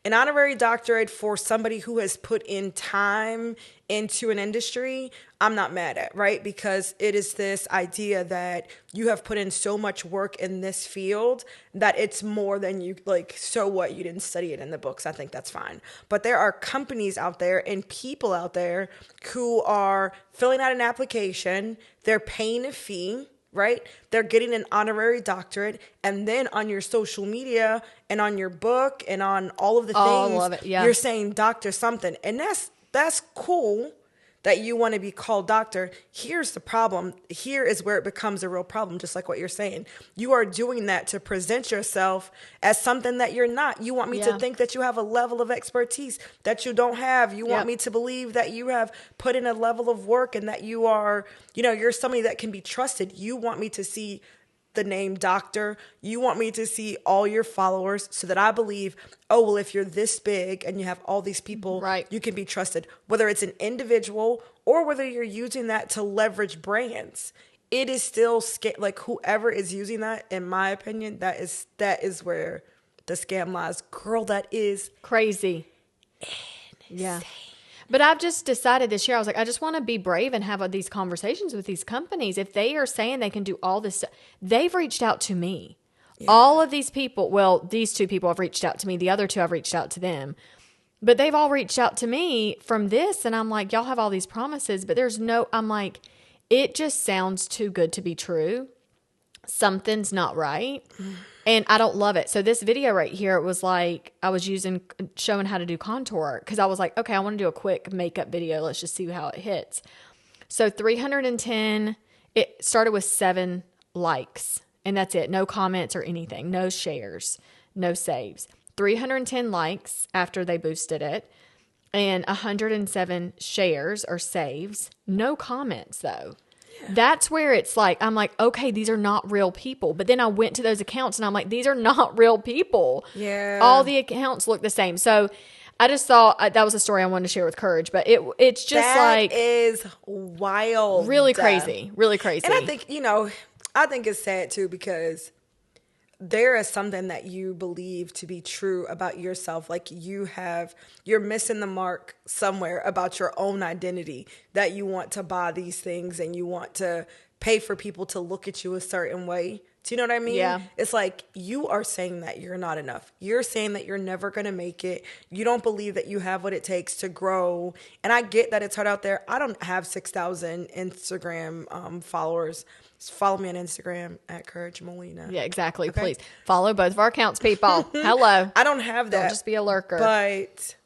An honorary doctorate for somebody who has put in time into an industry, I'm not mad at, right? Because it is this idea that you have put in so much work in this field that it's more than you, like, so what? You didn't study it in the books. I think that's fine. But there are companies out there and people out there who are filling out an application, they're paying a fee, right? They're getting an honorary doctorate, and then on your social media and on your book and on all of the things, you're saying doctor something. And that's cool that you want to be called doctor. Here's the problem. Here is where it becomes a real problem, just like what you're saying. You are doing that to present yourself as something that you're not. You want me to think that you have a level of expertise that you don't have. You want me to believe that you have put in a level of work and that you are, you're somebody that can be trusted. You want me to see the name doctor. You want me to see all your followers so that I believe, oh, well, if you're this big and you have all these people, you can be trusted. Whether it's an individual or whether you're using that to leverage brands, it is still like whoever is using that, in my opinion, that is where the scam lies. Girl, that is crazy. Insane. Yeah. But I've just decided this year, I was like, I just want to be brave and have these conversations with these companies. If they are saying they can do all this stuff, they've reached out to me. Yeah. All of these people, well, these two people have reached out to me. The other two, I've reached out to them. But they've all reached out to me from this. And I'm like, y'all have all these promises, but I'm like, it just sounds too good to be true. Something's not right. And I don't love it. So this video right here, it was like I was showing how to do contour because I was like, okay, I want to do a quick makeup video. Let's just see how it hits. So 310, it started with 7 likes and that's it. No comments or anything, no shares, no saves. 310 likes after they boosted it and 107 shares or saves. No comments though. That's where it's like, I'm like, okay, these are not real people. But then I went to those accounts and I'm like, these are not real people. Yeah. All the accounts look the same. So I just thought that was a story I wanted to share with Courage. But it's just that is wild. Really crazy. Really crazy. And I think, I think it's sad too because there is something that you believe to be true about yourself. Like you're missing the mark somewhere about your own identity, that you want to buy these things and you want to pay for people to look at you a certain way. Do you know what I mean? Yeah. It's like you are saying that you're not enough. You're saying that you're never going to make it. You don't believe that you have what it takes to grow. And I get that it's hard out there. I don't have 6,000 Instagram followers. Follow me on Instagram at Courage Molina. Yeah, exactly. Okay? Please follow both of our accounts, people. Hello. I don't have that. Don't just be a lurker. But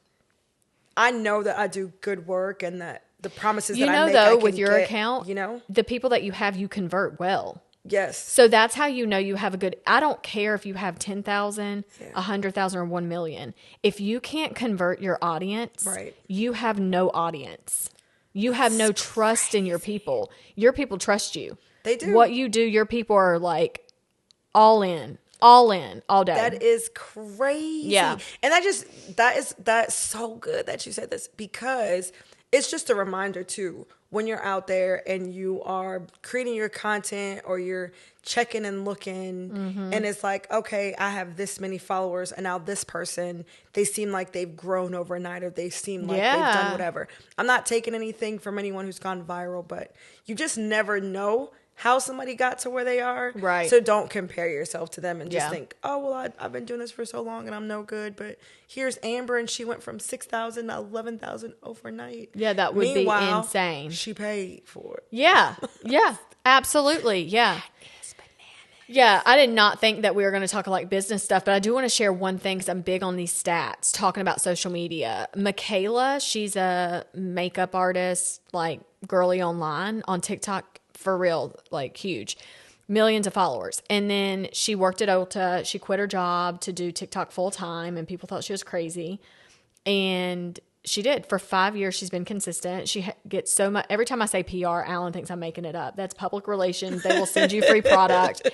I know that I do good work and that the promises that I make, I can with your get, account, the people that you have, you convert well. Yes. So that's how you know you have a good, I don't care if you have 10,000, 100,000 or 1 million. If you can't convert your audience, you have no audience. You have no trust in your people. Your people trust you. They do. What you do, your people are like all in, all day. That is crazy. Yeah. And that's so good that you said this because it's just a reminder too, when you're out there and you are creating your content or you're checking and looking and it's like, okay, I have this many followers and now this person, they seem like they've grown overnight or they seem like they've done whatever. I'm not taking anything from anyone who's gone viral, but you just never know how somebody got to where they are. Right. So don't compare yourself to them and just Yeah. think, oh, well, I've been doing this for so long and I'm no good. But here's Amber and she went from 6,000 to 11,000 overnight. Yeah, that would Meanwhile, be insane. She paid for it. Yeah. Yeah. Absolutely. Yeah. Yeah, I did not think that we were going to talk like business stuff, but I do want to share one thing because I'm big on these stats, talking about social media. Michaela, she's a makeup artist, like girly online on TikTok, for real, like huge, millions of followers. And then she worked at Ulta. She quit her job to do TikTok full time, and people thought she was crazy. And she did. For 5 years, she's been consistent. She gets so much. Every time I say PR, Alan thinks I'm making it up. That's public relations. They will send you free product.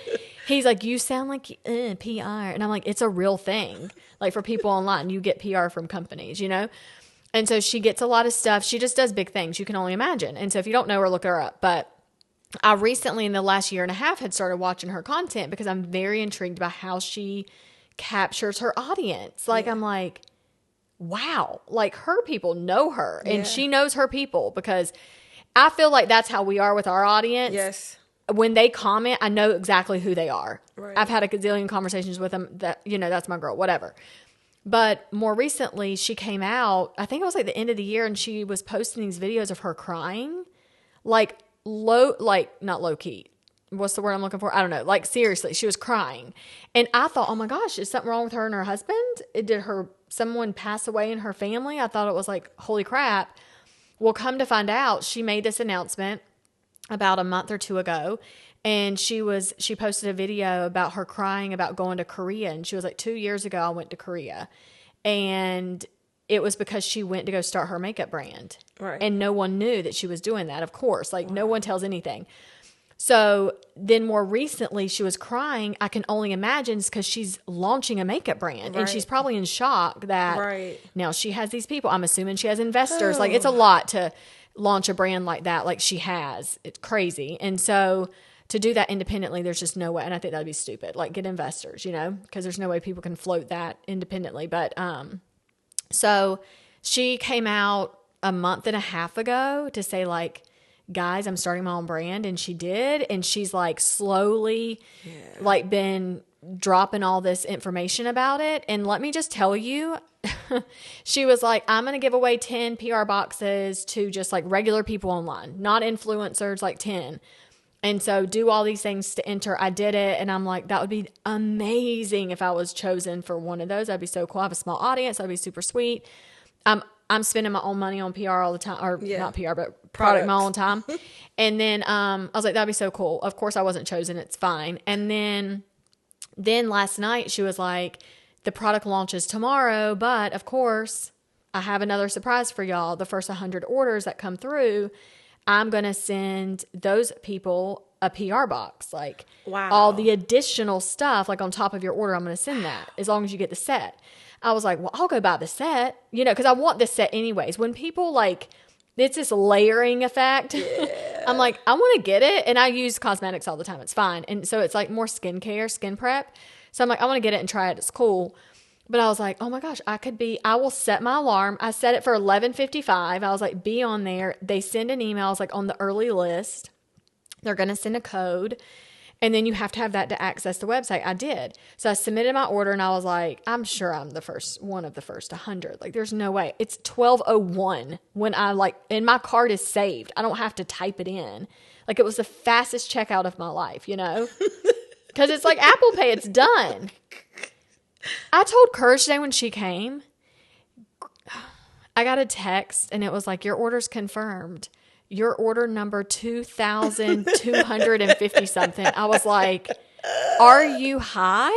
He's like, you sound like PR. And I'm like, it's a real thing. Like for people online, you get PR from companies, you know? And so she gets a lot of stuff. She just does big things. You can only imagine. And so if you don't know her, look her up. But I recently, in the last year and a half, had started watching her content because I'm very intrigued by how she captures her audience. Like, I'm like, wow, like her people know her and she knows her people, because I feel like that's how we are with our audience. Yes. When they comment, I know exactly who they are. Right. I've had a gazillion conversations with them that, you know, that's my girl, whatever. But more recently, she came out, I think it was like the end of the year, and she was posting these videos of her crying, like not low key. What's the word I'm looking for? I don't know. Like seriously, she was crying. And I thought, oh my gosh, is something wrong with her and her husband? Did someone pass away in her family? I thought it was like, holy crap. Well, come to find out, she made this announcement about a month or two ago. And she posted a video about her crying about going to Korea. And she was like, 2 years ago, I went to Korea. And it was because she went to go start her makeup brand. Right. And no one knew that she was doing that, of course. Like no one tells anything. So then more recently, she was crying. I can only imagine it's because she's launching a makeup brand. And she's probably in shock that now she has these people. I'm assuming she has investors. Like it's a lot to launch a brand like that, like she has. It's crazy. And so to do that independently, there's just no way. And I think that'd be stupid. Like get investors, you know, because there's no way people can float that independently. But so she came out a month and a half ago to say like, guys, I'm starting my own brand. And she did. And she's like slowly like been dropping all this information about it. And let me just tell you, she was like, I'm going to give away 10 PR boxes to just like regular people online, not influencers, like 10. And so do all these things to enter. I did it. And I'm like, that would be amazing if I was chosen for one of those. That'd be so cool. I have a small audience. That'd be super sweet. I'm spending my own money on PR all the time, or not PR, but product my own time. And then I was like, that'd be so cool. Of course I wasn't chosen. It's fine. And then last night she was like, the product launches tomorrow, but of course I have another surprise for y'all. The first 100 orders that come through, I'm going to send those people a PR box. Like all the additional stuff, like on top of your order, I'm going to send that as long as you get the set. I was like, well, I'll go buy the set, you know, because I want this set anyways. When people like, it's this layering effect. Yeah. I'm like, I want to get it. And I use cosmetics all the time. It's fine. And so it's like more skincare, skin prep. So I'm like, I want to get it and try it. It's cool. But I was like, oh my gosh, I will set my alarm. I set it for 11:55. I was like, be on there. They send an email. I was like on the early list. They're going to send a code. And then you have to have that to access the website. I did. So I submitted my order and I was like, I'm sure I'm one of the first 100. Like there's no way. It's 12:01 when and my card is saved. I don't have to type it in. Like it was the fastest checkout of my life, you know? Because it's like Apple Pay, it's done. I told Courage today when she came, I got a text and it was like, your order's confirmed. Your order number 2,250 something. I was like, are you high?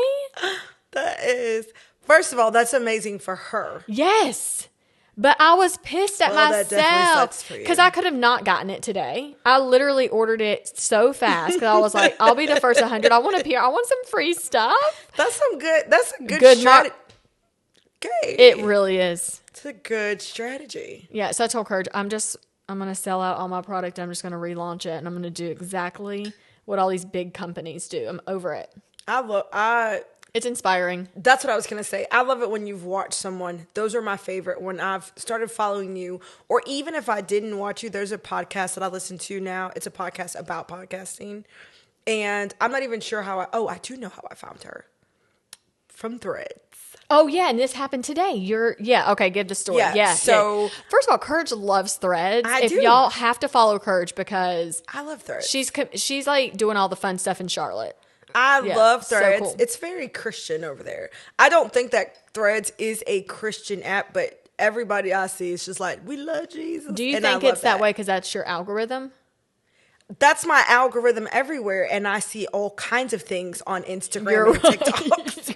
That is, first of all, that's amazing for her. Yes. But I was pissed at myself because I could have not gotten it today. I literally ordered it so fast because I was like, I'll be the first 100. I want some free stuff. That's a good strategy. It really is. It's a good strategy. Yeah. So I told Courage, I'm going to sell out all my product. I'm just going to relaunch it and I'm going to do exactly what all these big companies do. I'm over it. It's inspiring. That's what I was going to say. I love it when you've watched someone. Those are my favorite. When I've started following you, or even if I didn't watch you, there's a podcast that I listen to now. It's a podcast about podcasting. And I'm not even sure I do know how I found her. From Threads. Oh, yeah, and this happened today. Okay, give the story. Yeah, so... First of all, Courage loves Threads. I do. Y'all have to follow Courage because... I love Threads. She's like doing all the fun stuff in Charlotte. I love Threads. So cool. It's very Christian over there. I don't think that Threads is a Christian app, but everybody I see is just like, we love Jesus. Do you think it's that way because that's your algorithm? That's my algorithm everywhere, and I see all kinds of things on Instagram and TikTok.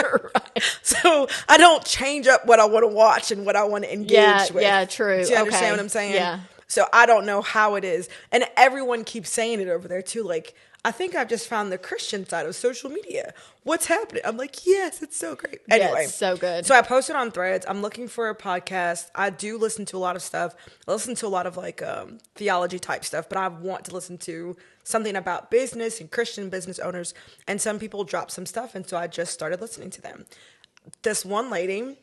You're right. So I don't change up what I want to watch and what I want to engage with. Yeah, true. Do you understand what I'm saying? Yeah. So I don't know how it is. And everyone keeps saying it over there too. Like, I think I've just found the Christian side of social media. What's happening? I'm like, yes, it's so great. Anyway, it's so good. So I posted on Threads. I'm looking for a podcast. I do listen to a lot of stuff. I listen to a lot of like theology type stuff, but I want to listen to something about business and Christian business owners. And some people drop some stuff, and so I just started listening to them. This one lady,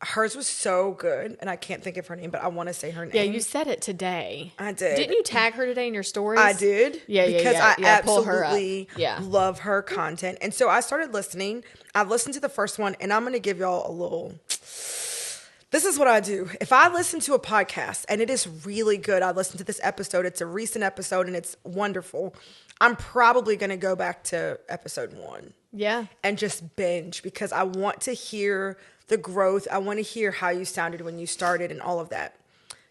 hers was so good, and I can't think of her name, but I want to say her name. Yeah, you said it today. I did. Didn't you tag her today in your stories? I did. Because I absolutely love her content. And so I started listening. I listened to the first one, and I'm going to give y'all a little... This is what I do. If I listen to a podcast, and it is really good, I listen to this episode, it's a recent episode, and it's wonderful, I'm probably going to go back to episode 1. Yeah. And just binge, because I want to hear the growth. I want to hear how you sounded when you started and all of that.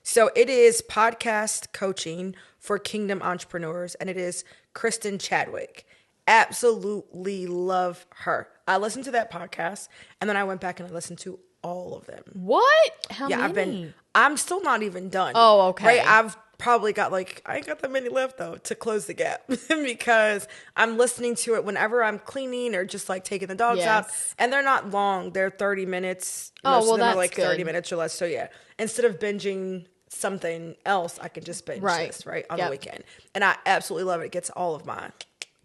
So it is podcast coaching for kingdom entrepreneurs, and it is Kristen Chadwick. Absolutely love her. I listened to that podcast, and then I went back and I listened to all of them. What? How many? I'm still not even done. Oh, okay. Right? I've probably got I ain't got that many left though to close the gap because I'm listening to it whenever I'm cleaning or just like taking the dogs out. And they're not long. They're 30 minutes. Most of them are like 30 minutes or less. So yeah, instead of binging something else, I can just binge this, right? On the weekend. And I absolutely love it. It gets all of my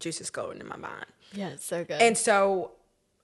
juices going in my mind. Yeah, it's so good. And so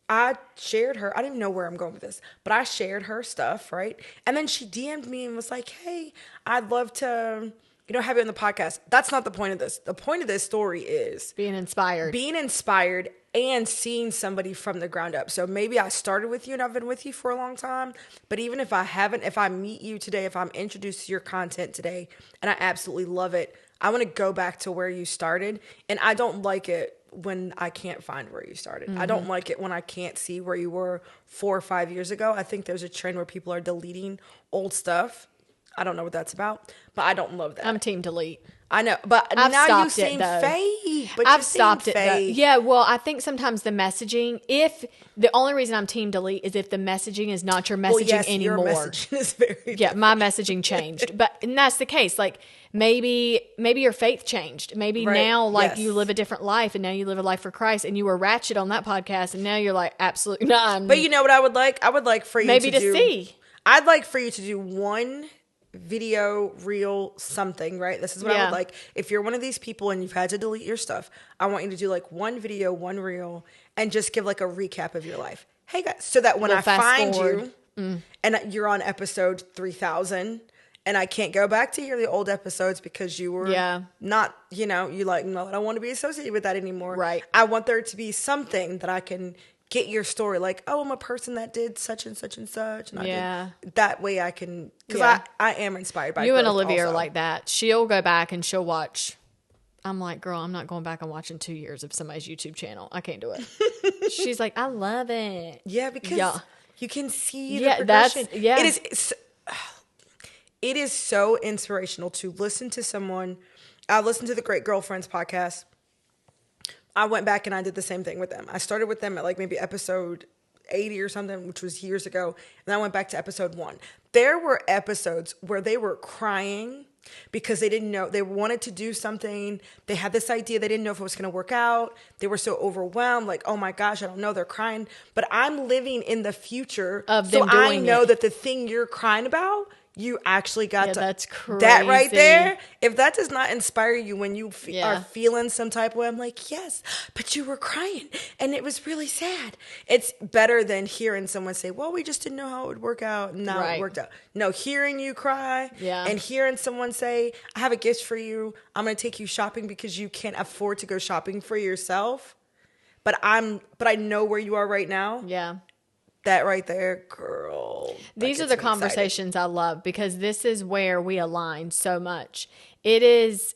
I shared her. I didn't even know where I'm going with this, but I shared her stuff, right? And then she DM'd me and was like, hey, I'd love to, have you on the podcast. That's not the point of this. The point of this story is being inspired and seeing somebody from the ground up. So maybe I started with you and I've been with you for a long time, but even if I haven't, if I meet you today, if I'm introduced to your content today and I absolutely love it, I want to go back to where you started. And I don't like it when I can't find where you started. I don't like it when I can't see where you were 4 or 5 years ago. I think there's a trend where people are deleting old stuff. I don't know what that's about, but I don't love that. I'm team delete. I know, but now you seem fake. I've stopped it. Yeah, well, I think sometimes the messaging, if the only reason I'm team delete is if the messaging is not your messaging anymore. Your messaging is very different. My messaging changed. And that's the case. Like maybe your faith changed. Maybe now you live a different life and now you live a life for Christ and you were ratchet on that podcast and now you're like absolutely not. But you know what I would like? I would like for you to see. I'd like for you to do one video, reel, something, right? This is what I would like. If you're one of these people and you've had to delete your stuff, I want you to do like one video, one reel, and just give like a recap of your life. Hey guys, so that when I find you and you're on episode 3000 and I can't go back to hear the old episodes because you were not, you like, no, I don't want to be associated with that anymore. Right. I want there to be something that I can get your story, like, oh, I'm a person that did such and such and such. And that way I can, because I am inspired by you and Olivia are like that. She'll go back and she'll watch. I'm like, girl, I'm not going back and watching 2 years of somebody's YouTube channel. I can't do it. She's like, I love it. Yeah, because you can see the progression. It is so inspirational to listen to someone. I listened to the Great Girlfriends podcast. I went back and I did the same thing with them. I started with them at like maybe episode 80 or something, which was years ago. And I went back to episode 1. There were episodes where they were crying because they didn't know, they wanted to do something. They had this idea. They didn't know if it was going to work out. They were so overwhelmed. Like, oh my gosh, I don't know. They're crying. But I'm living in the future. Of them so I know that the thing you're crying about, You actually got to. That's crazy. That right there. If that does not inspire you when you Yeah. are feeling some type of way, I'm like, yes, but you were crying and it was really sad. It's better than hearing someone say, well, we just didn't know how it would work out. And now it worked out. No, hearing you cry and hearing someone say, I have a gift for you. I'm going to take you shopping because you can't afford to go shopping for yourself. But I know where you are right now. Yeah. That right there, girl. These are the conversations I love because this is where we align so much. It is,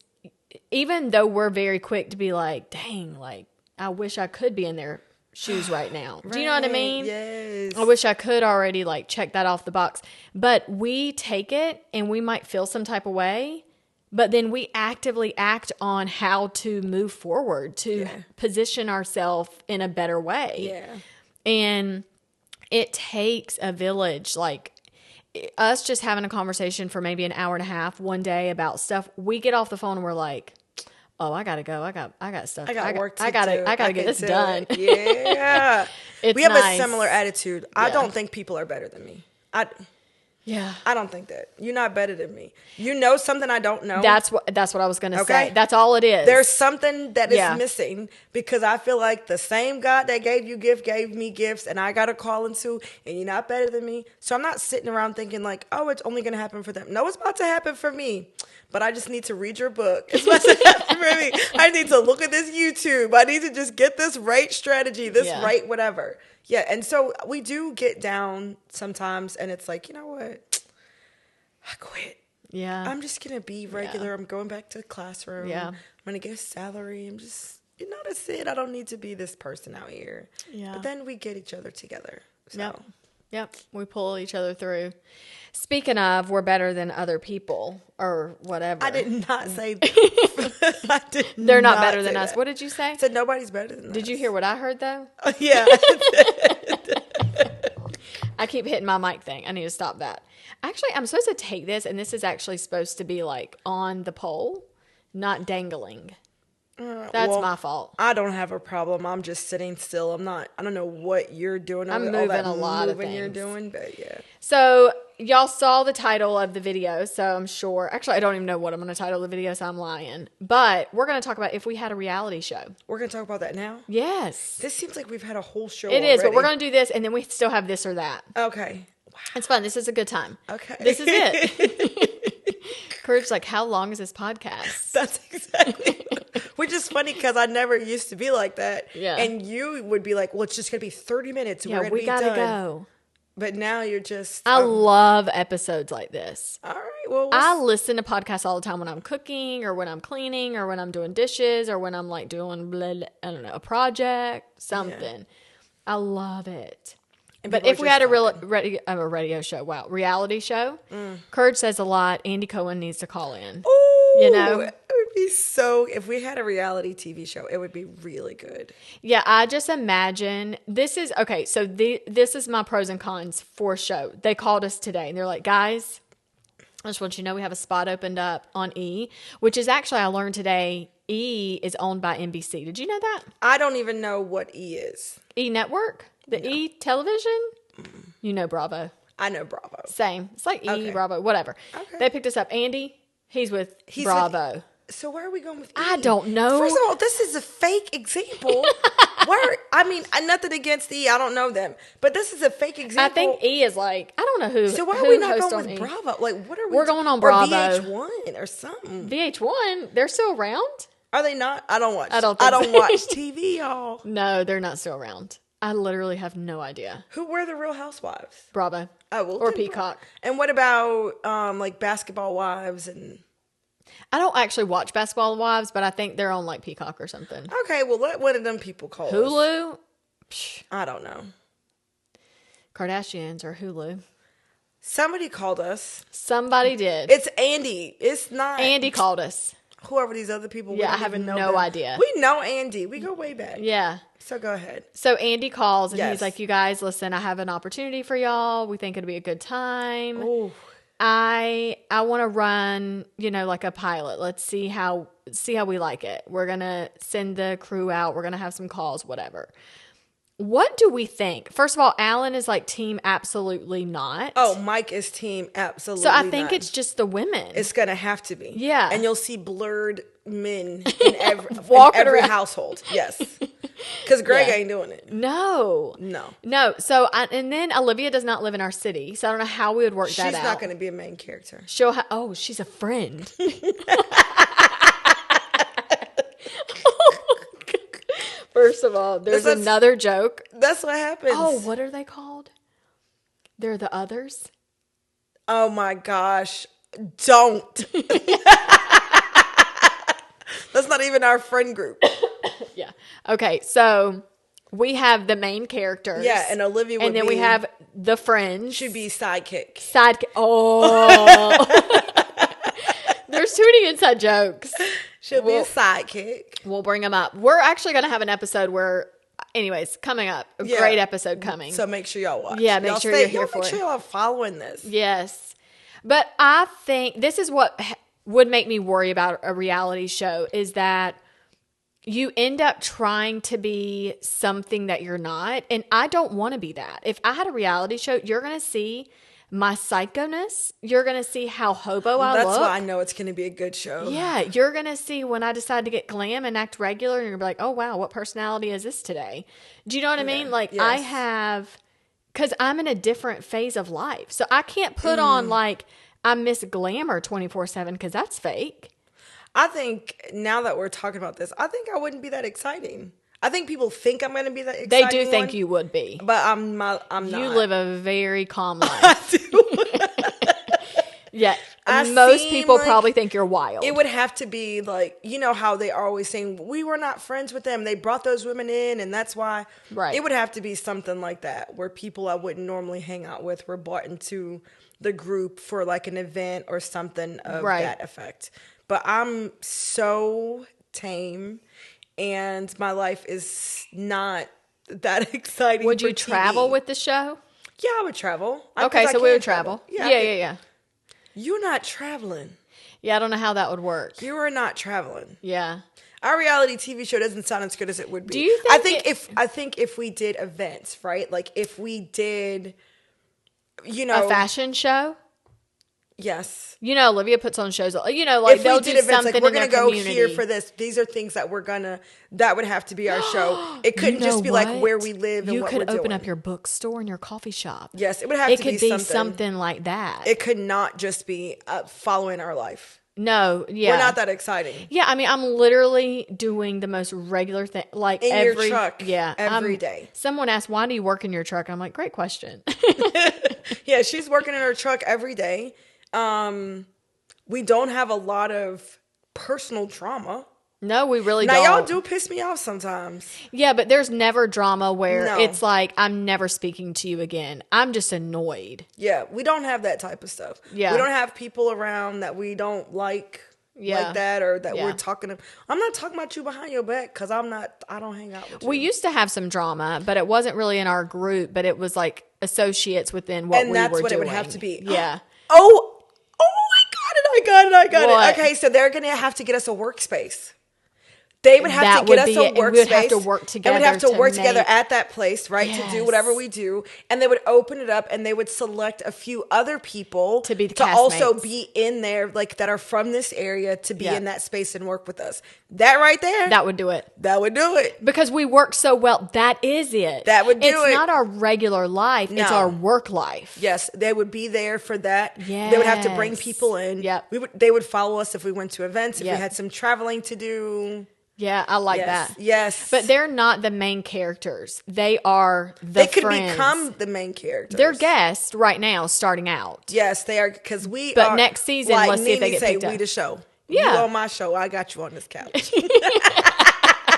even though we're very quick to be like, dang, like, I wish I could be in their shoes right now. Do you know what I mean? Yes. I wish I could already like check that off the box. But we take it and we might feel some type of way, but then we actively act on how to move forward to position ourselves in a better way. Yeah. And it takes a village, like us just having a conversation for maybe an hour and a half one day about stuff. We get off the phone and we're like, oh, I gotta go. I got stuff. I got work to do. I gotta get this done. Yeah. We have a similar attitude. Yeah. I don't think people are better than me. I don't think that. You're not better than me. You know something I don't know. That's what I was going to say. That's all it is. There's something that is missing because I feel like the same God that gave you gift gave me gifts and I got a call into and you're not better than me. So I'm not sitting around thinking like, oh, it's only going to happen for them. No, it's about to happen for me. But I just need to read your book. It's about to happen for me. I need to look at this YouTube. I need to just get this right strategy, this right whatever. Yeah, and so we do get down sometimes, and it's like, you know what? I quit. Yeah. I'm just going to be regular. Yeah. I'm going back to the classroom. Yeah. I'm going to get a salary. I'm just, that's it. I don't need to be this person out here. Yeah. But then we get each other together. So. Yep. We pull each other through. Speaking of, we're better than other people or whatever. I did not say that. They're not better than us. What did you say? I said nobody's better than us. Did you hear what I heard, though? Yeah. I keep hitting my mic thing. I need to stop that. Actually, I'm supposed to take this, and this is actually supposed to be like on the pole, not dangling. That's my fault. I don't have a problem. I'm just sitting still. I don't know what you're doing. I'm moving a lot of things. You're doing, but yeah. So y'all saw the title of the video, so I'm sure. Actually, I don't even know what I'm going to title the video, so I'm lying. But we're going to talk about if we had a reality show. We're going to talk about that now? Yes. This seems like we've had a whole show already. It is, but we're going to do this, and then we still have this or that. Okay. Wow. It's fun. This is a good time. Okay. This is it. Courage's like, how long is this podcast? That's exactly. Which is funny because I never used to be like that. Yeah. And you would be like, well, it's just going to be 30 minutes. Yeah, we got to go. But now you're just... I love episodes like this. All right. Well, I listen to podcasts all the time when I'm cooking or when I'm cleaning or when I'm doing dishes or when I'm like doing, I don't know, a project, something. Yeah. I love it. But if we had a radio show, reality show, Courage says a lot. Andy Cohen needs to call in. Ooh, it would be so, if we had a reality TV show, it would be really good. Yeah, I just imagine, this is my pros and cons for show. They called us today and they're like, guys, I just want you to know we have a spot opened up on E, which is actually, I learned today, E is owned by NBC. Did you know that? I don't even know what E is. E Network? E television? You know Bravo. I know Bravo. Same. It's like E, Bravo, whatever. Okay. They picked us up. Andy, he's with Bravo. So where are we going with E? I don't know. First of all, this is a fake example. Nothing against E. I don't know them. But this is a fake example. I think E is like, I don't know who. So why are we not going with Bravo? Like, what are we? We're going on Bravo. Or VH1 or something. VH1? They're still around? Are they not? I don't watch TV, y'all. No, they're not still around. I literally have no idea. Who were the Real Housewives? Bravo. Oh, well, or Peacock. And what about like Basketball Wives and? I don't actually watch Basketball Wives, but I think they're on like Peacock or something. Okay, well, let one of them people call us. Hulu? I don't know. Kardashians or Hulu. Somebody called us. Somebody did. It's Andy. It's not. Andy called us. Whoever these other people. Yeah, I have no idea. We know Andy. We go way back. Yeah. So go ahead. So Andy calls and he's like, you guys, listen, I have an opportunity for y'all. We think it'd be a good time. Ooh. I want to run, like a pilot. Let's see how we like it. We're going to send the crew out. We're going to have some calls, whatever. What do we think? First of all, Alan is like team absolutely not. Oh, Mike is team absolutely So I think not. it's just the women. It's going to have to be. Yeah. And you'll see blurred men in every household. Yes. Because Greg ain't doing it. No. So, and then Olivia does not live in our city. So I don't know how we would work that out. She's not going to be a main character. She's a friend. First of all, there's another joke. That's what happens. Oh, what are they called? They're the others. Oh my gosh. Don't. That's not even our friend group. Yeah. Okay, so we have the main characters. Yeah, and Olivia would be. And then we have the friends. Should be sidekick. Oh. There's too many inside jokes. She'll be a sidekick. We'll bring them up. We're actually going to have an episode where, anyways, coming up. A great episode coming. So make sure y'all watch. Yeah, make sure you're here for it. Make sure y'all are following this. Yes. But I think this is what would make me worry about a reality show is that you end up trying to be something that you're not. And I don't want to be that. If I had a reality show, you're going to see my psychoness. You're going to see how hobo I look. That's why I know it's going to be a good show. Yeah. You're going to see when I decide to get glam and act regular. And you're going to be like, oh, wow, what personality is this today? Do you know what I mean? Like I have, because I'm in a different phase of life. So I can't put on like I miss glamour 24/7 because that's fake. I think now that we're talking about this, I think I wouldn't be that exciting. I think people think I'm going to be that exciting. They do think you would be. But I'm not. You live a very calm life. I do. Yeah. Most people probably think you're wild. It would have to be like, you know how they are always saying, we were not friends with them. They brought those women in and that's why. Right. It would have to be something like that where people I wouldn't normally hang out with were brought into the group for like an event or something of that effect. But I'm so tame and my life is not that exciting. Would you travel with the show? Yeah, I would travel. Okay, so we would travel. Yeah. You're not traveling. Yeah, I don't know how that would work. You are not traveling. Yeah. Our reality TV show doesn't sound as good as it would be. Do you think I think if we did events, right? Like if we did, you know, a fashion show? Yes. You know, Olivia puts on shows, you know, like if they'll we did do events, something like we're in their gonna go community. here for this. These are things that that would have to be our show. It couldn't just be like where we live and what we're doing. You could open up your bookstore and your coffee shop. Yes, it would have to be something. It could be something like that. It could not just be following our life. No, yeah. We're not that exciting. Yeah, I mean, I'm literally doing the most regular thing. Like in your truck every day. Someone asked, why do you work in your truck? And I'm like, great question. Yeah, she's working in her truck every day. We don't have a lot of personal drama. No, we really don't. Now, y'all do piss me off sometimes. Yeah, but there's never drama where it's like, I'm never speaking to you again. I'm just annoyed. Yeah, we don't have that type of stuff. Yeah. We don't have people around that we don't like that or that we're talking to. I'm not talking about you behind your back because I don't hang out with you. We used to have some drama, but it wasn't really in our group, but it was like associates within what we were doing. And that's what it would have to be. Yeah. Oh, I got What? it. Okay, so they're going to have to get us a workspace. They would have to get us a workspace. We would have to work together. And we'd have to work together at that place, right? Yes. To do whatever we do. And they would open it up and they would select a few other people to be the to also castmates. be in there, like that are from this area to be in that space and work with us. That right there. That would do it. That would do it. Because we work so well. That is it. That would do it. It's not our regular life. No. It's our work life. Yes, they would be there for that. Yes. They would have to bring people in. Yep. They would follow us if we went to events, if we had some traveling to do. Yeah, I like that. Yes. But they're not the main characters. They are the friends. They could become the main characters. They're guests right now, starting out. Yes, they are, because we But are, next season, like let's see if they get picked up. We the show. Yeah. You on my show, I got you on this couch. I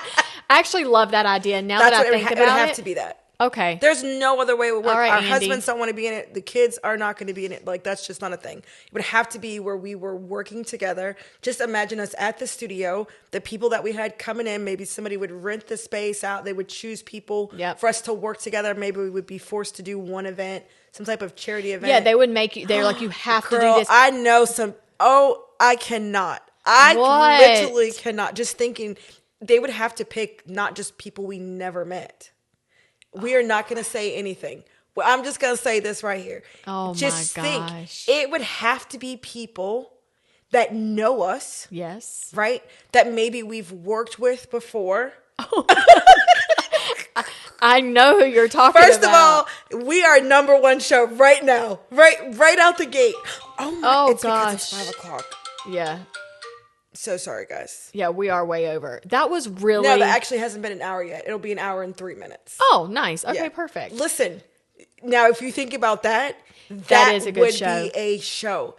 actually love that idea. Now that I think about it. It would have to be that. Okay. There's no other way it would work. All right, Our Andy. husbands don't want to be in it. The kids are not going to be in it. Like, that's just not a thing. It would have to be where we were working together. Just imagine us at the studio, the people that we had coming in, maybe somebody would rent the space out. They would choose people for us to work together. Maybe we would be forced to do one event, some type of charity event. Yeah, they would make you, they're like, you have to do this. I know some, I cannot. I literally cannot. Just thinking, they would have to pick not just people we never met. We are not going to say anything. Well, I'm just going to say this right here. Oh, just my gosh. think, it would have to be people that know us. Yes. Right? That maybe we've worked with before. I know who you're talking about. First of all, we are #1 show right now. Right out the gate. It's gosh. because it's 5 o'clock. Yeah. So sorry, guys. Yeah, we are way over. That was really... No, that actually hasn't been an hour yet. It'll be an hour and 3 minutes. Oh, nice. Okay, Yeah. perfect. Listen, now if you think about that, That is a good would show. be a show.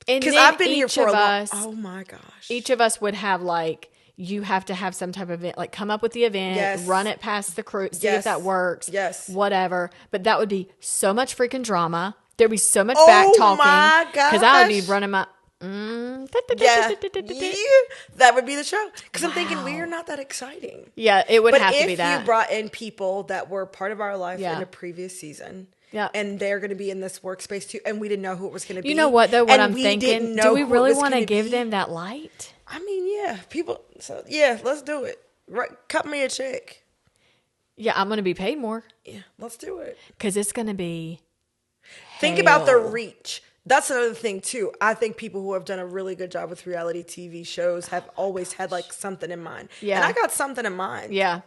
And Because then I've been here each for of a long... us, Oh my gosh. each of us would have like... You have to have some type of event, like come up with the event, Yes. run it past the crew, see Yes. if that works. Yes. Whatever. But that would be so much freaking drama. There'd be so much Oh back talking. my Because I would be gosh. running my... Yeah. That would be the show. Because I'm thinking we are not that exciting. Yeah, it would But have to if be that. you brought in people that were part of our life Yeah. in a previous season, Yeah. and they're going to be in this workspace too, and we didn't know who it was going to be. You know what, though? What and I'm we thinking, didn't know do we who it really was want to gonna give be. them that light? I mean, yeah, people. So yeah, let's do it. Right, cut me a check. Yeah, I'm going to be paid more Yeah, let's do it. because it's going to be Think about the hell. reach. That's another thing too. I think people who have done a really good job with reality TV shows have always had like something in mind. Yeah. And I got something in mind. Yeah.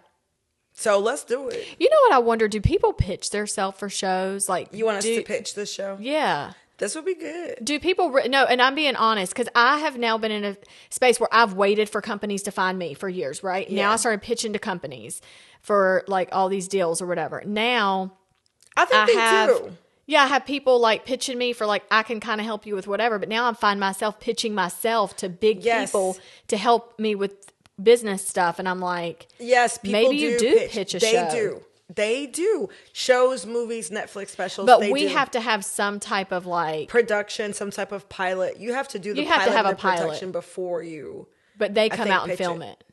So let's do it. You know what I wonder? Do people pitch themselves for shows? Like, You want us to pitch this show? Yeah. This would be good. Do people no? And I'm being honest because I have now been in a space where I've waited for companies to find me for years. Right now, Yeah. I started pitching to companies for like all these deals or whatever. Now, I think they do. Yeah, I have people like pitching me for like I can kind of help you with whatever. But now I find myself pitching myself to big Yes. people to help me with business stuff, and I'm like, Yes, people maybe you do pitch a they show. do. They do. Shows, movies, Netflix specials. but they we do. have to have some type of like. production, some type of pilot. You have to do the You have to pilot have and a the pilot. production before you. But they come think out and pitch film it. it.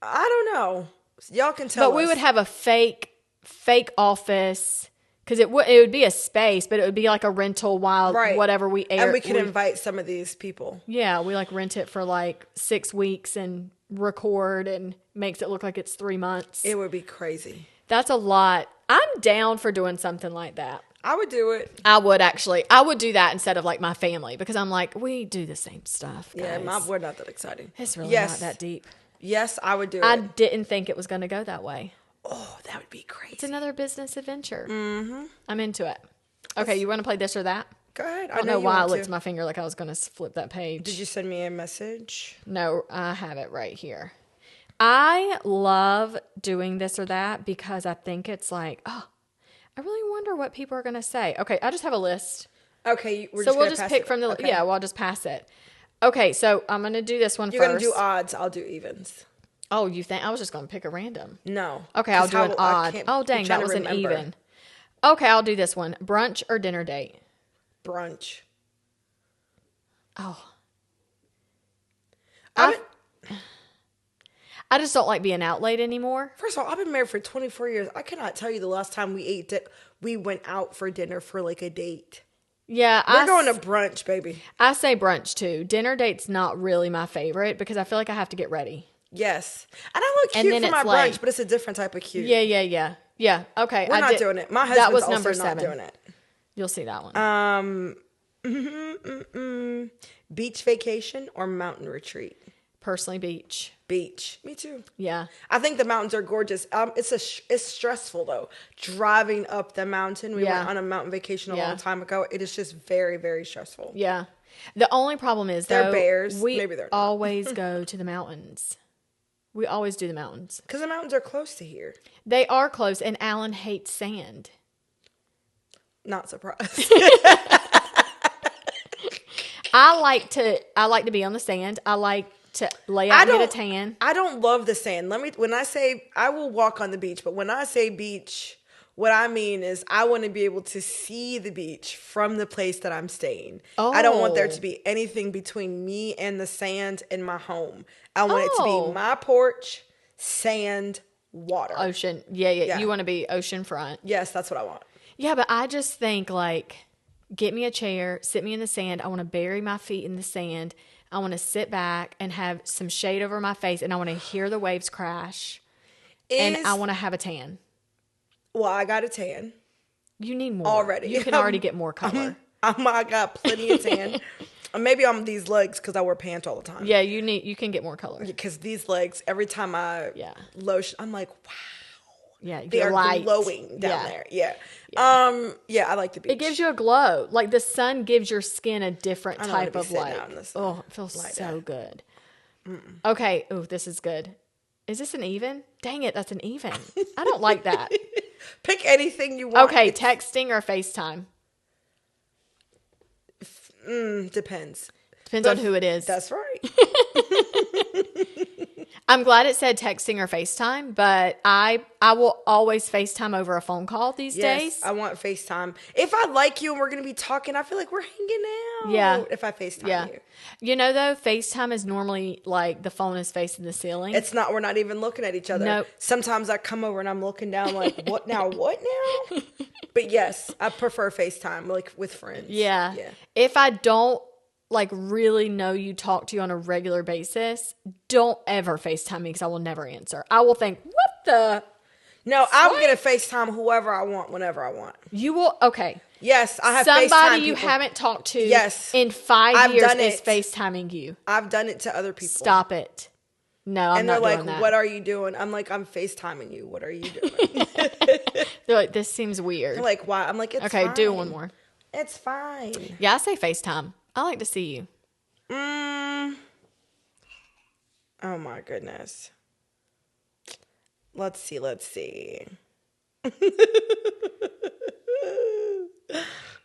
I don't know. Y'all can tell But we us. would have a fake office because it would be a space, but it would be like a rental while Right. whatever we air. and we could invite some of these people. Yeah, we like rent it for like 6 weeks and record and makes it look like it's 3 months. It would be crazy. That's a lot. I'm down for doing something like that. I would do it. I would actually. I would do that instead of like my family because I'm like, we do the same stuff. Guys. Yeah, we're not that exciting. It's really Yes. not that deep. Yes, I would do I it. didn't think it was going to go that way. Oh, that would be crazy. It's another business adventure. Mm-hmm. I'm into it. Okay, you want to play this or that? Go ahead. I don't know you why I want looked to. at my finger like I was going to flip that page. Did you send me a message? No, I have it right here. I love doing this or that because I think it's like, oh, I really wonder what people are going to say. Okay, I just have a list. Okay, So we'll just pick from the Okay. yeah, well, I'll just pass it. Okay, so I'm going to do this one You're first. gonna do odds. I'll do evens. Oh, you think I was just going to pick a random? No. Okay, I'll 'Cause do an odd. Oh, I'm dang, trying that to was an remember. even. Okay, I'll do this one. Brunch or dinner date? Brunch. Oh. I I just don't like being out late anymore. First of all, I've been married for 24 years. I cannot tell you the last time we went out for dinner for like a date. Yeah, We're going to brunch, baby. I say brunch too. Dinner date's not really my favorite because I feel like I have to get ready. Yes. And I look And cute then for my it's brunch, late. but it's a different type of cute. Yeah. Okay, We're not doing it. My husband's that was also number not 7. doing it. You'll see that one. Beach vacation or mountain retreat? Personally, beach. Beach. Me too. Yeah. I think the mountains are gorgeous. It's stressful though. Driving up the mountain. We Yeah. went on a mountain vacation a Yeah. long time ago. It is just very, very stressful. Yeah. The only problem is They're though, bears. we Maybe they're not. always go to the mountains. We always do the mountains. Because the mountains are close to here. They are close, and Alan hates sand. Not surprised. I like to be on the sand. I like to lay out and get a tan. I don't love the sand. When I say I will walk on the beach, but when I say beach, what I mean is I want to be able to see the beach from the place that I'm staying. I don't want there to be anything between me and the sand in my home. I want it to be my porch, sand, water. Ocean. Yeah. You want to be oceanfront. Yes, that's what I want. Yeah, but I just think like, get me a chair, sit me in the sand. I want to bury my feet in the sand. I want to sit back and have some shade over my face, and I want to hear the waves crash. And I want to have a tan. Well, I got a tan. You need more. Already. You can already get more color. I got plenty of tan. Maybe I'm these legs because I wear pants all the time. Yeah, you can get more color. Because these legs, every time I lotion, I'm like, wow. Yeah, they are glowing down there. Yeah. I like the beach. It gives you a glow. Like the sun gives your skin a different type of light. Oh, it feels so good. Okay. Oh, this is good. Is this an even? Dang it, that's an even. I don't like that. Pick anything you want. Okay, texting or FaceTime? Depends. Depends on who it is. That's right. I'm glad it said texting or FaceTime, but I will always FaceTime over a phone call these days. I want FaceTime. If I like you and we're going to be talking, I feel like we're hanging out. Yeah. If I FaceTime you. You know, though, FaceTime is normally like the phone is facing the ceiling. It's not. We're not even looking at each other. Nope. Sometimes I come over and I'm looking down like, what now? What now? But yes, I prefer FaceTime, like with friends. Yeah. If I don't like really know you, talk to you on a regular basis, don't ever FaceTime me because I will never answer. I will think, what the? No, I'm going to FaceTime whoever I want, whenever I want. You will? Okay. Yes, I have somebody FaceTime you people. haven't talked to in 5 I've years done is it. FaceTiming you. I've done it to other people. Stop it. No, I'm not doing that. And they're like, what are you doing? I'm like, I'm FaceTiming you. What are you doing? They're like, this seems weird. They're like, why? I'm like, it's okay, fine. do one more. It's fine. Yeah, I say FaceTime. I like to see you. Oh my goodness. Let's see.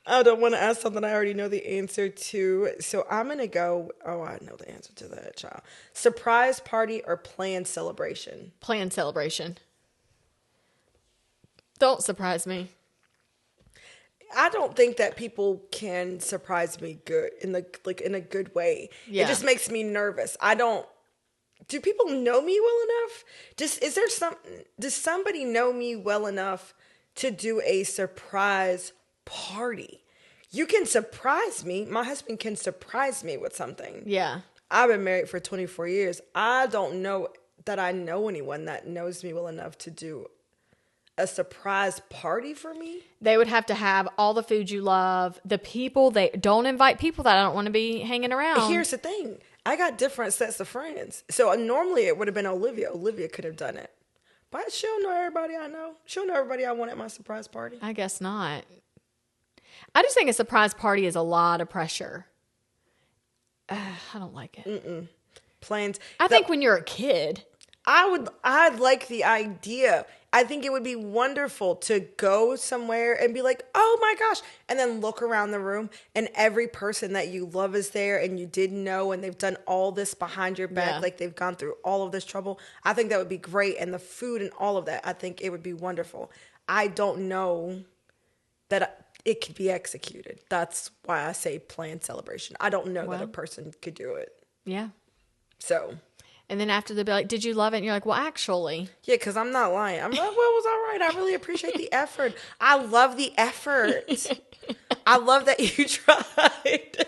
I don't want to ask something I already know the answer to. So I'm going to go, I know the answer to that, child. Surprise party or planned celebration? Planned celebration. Don't surprise me. I don't think that people can surprise me good in a good way. Yeah. It just makes me nervous. Do people know me well enough? Does somebody know me well enough to do a surprise party? You can surprise me. My husband can surprise me with something. Yeah. I've been married for 24 years. I don't know that I know anyone that knows me well enough to do a surprise party for me. They would have to have all the food you love. The people, they don't invite people that I don't want to be hanging around. Here's the thing. I got different sets of friends. So normally it would have been Olivia. Olivia could have done it. But she'll know everybody I know. She'll know everybody I want at my surprise party. I guess not. I just think a surprise party is a lot of pressure. I don't like it. Plans. I think when you're a kid, I'd like the idea. I think it would be wonderful to go somewhere and be like, oh my gosh, and then look around the room and every person that you love is there and you didn't know and they've done all this behind your back, like they've gone through all of this trouble. I think that would be great. And the food and all of that, I think it would be wonderful. I don't know that it could be executed. That's why I say planned celebration. I don't know that a person could do it. Yeah. So. And then after they'll be like, did you love it? And you're like, well, actually. Yeah, because I'm not lying. I'm like, well, it was all right. I really appreciate the effort. I love the effort. I love that you tried.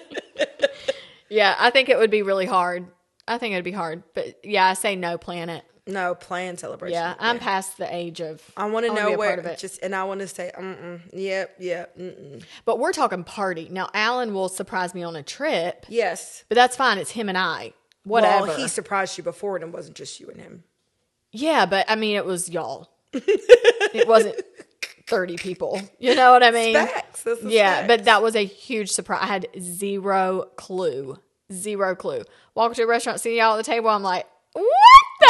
Yeah, I think it would be really hard. I think it would be hard. But yeah, I say no, plan it. No, plan celebration. Yeah, I'm past the age of. I want to know where, it. And I want to say, yeah. But we're talking party. Now, Alan will surprise me on a trip. Yes. But that's fine. It's him and I. Whatever. Well, he surprised you before and it wasn't just you and him. Yeah, but I mean, it was y'all. It wasn't 30 people. You know what I mean? Facts. Yeah, but that was a huge surprise. I had zero clue. Walk to a restaurant, see y'all at the table. I'm like, what the?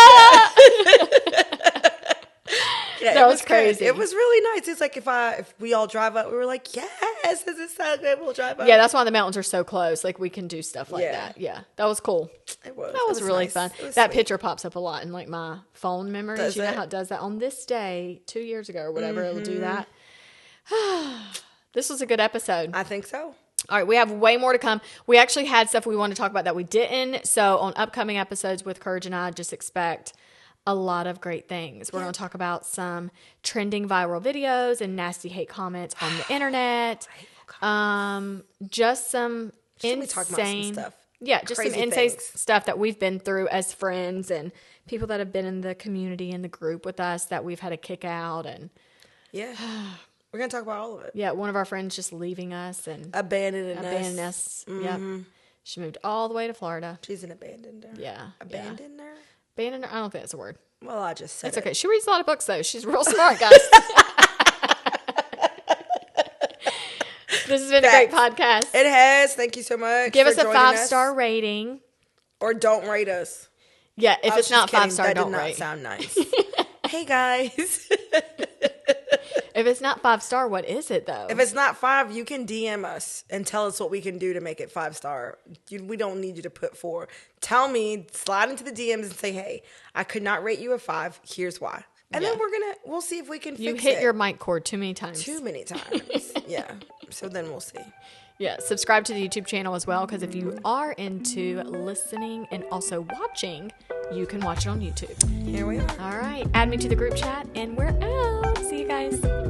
Yeah, that was crazy. Good. It was really nice. It's like if we all drive up, we were like, yes, this is so good. We'll drive up. Yeah, that's why the mountains are so close. Like we can do stuff like that. Yeah, that was cool. It was. That was really nice. fun. That picture pops up a lot in like my phone memories. You know how it does that on this day 2 years ago or whatever. It'll do that. This was a good episode. I think so. All right, we have way more to come. We actually had stuff we wanted to talk about that we didn't. So on upcoming episodes with Courage and I, just expect a lot of great things. We're going to talk about some trending viral videos and nasty hate comments on the internet. Just some insane stuff. Yeah, just Crazy some insane things. stuff that we've been through as friends and people that have been in the community and the group with us that we've had to kick out and Yeah. We're going to talk about all of it. Yeah, one of our friends just leaving us and Abandoning us. Yep. She moved all the way to Florida. She's an abandoner. Yeah. Abandoner? Abandoner? I don't think that's a word. Well, I just said it's okay. She reads a lot of books, though. She's real smart, guys. This has been a great podcast. It has. Thank you so much. Give us a 5-star rating. Or don't rate us. Yeah, if it's not 5-star, don't rate. That did not sound nice. Hey, guys. If it's not 5-star, what is it, though? If it's not 5, you can DM us and tell us what we can do to make it 5-star. We don't need you to put 4. Tell me, slide into the DMs and say, hey, I could not rate you a 5. Here's why. And then we'll see if we can fix it. You hit your mic cord too many times. Too many times. Yeah. So then we'll see. Yeah. Subscribe to the YouTube channel as well, because if you are into listening and also watching, you can watch it on YouTube. Here we are. All right. Add me to the group chat, and we're out. See you guys.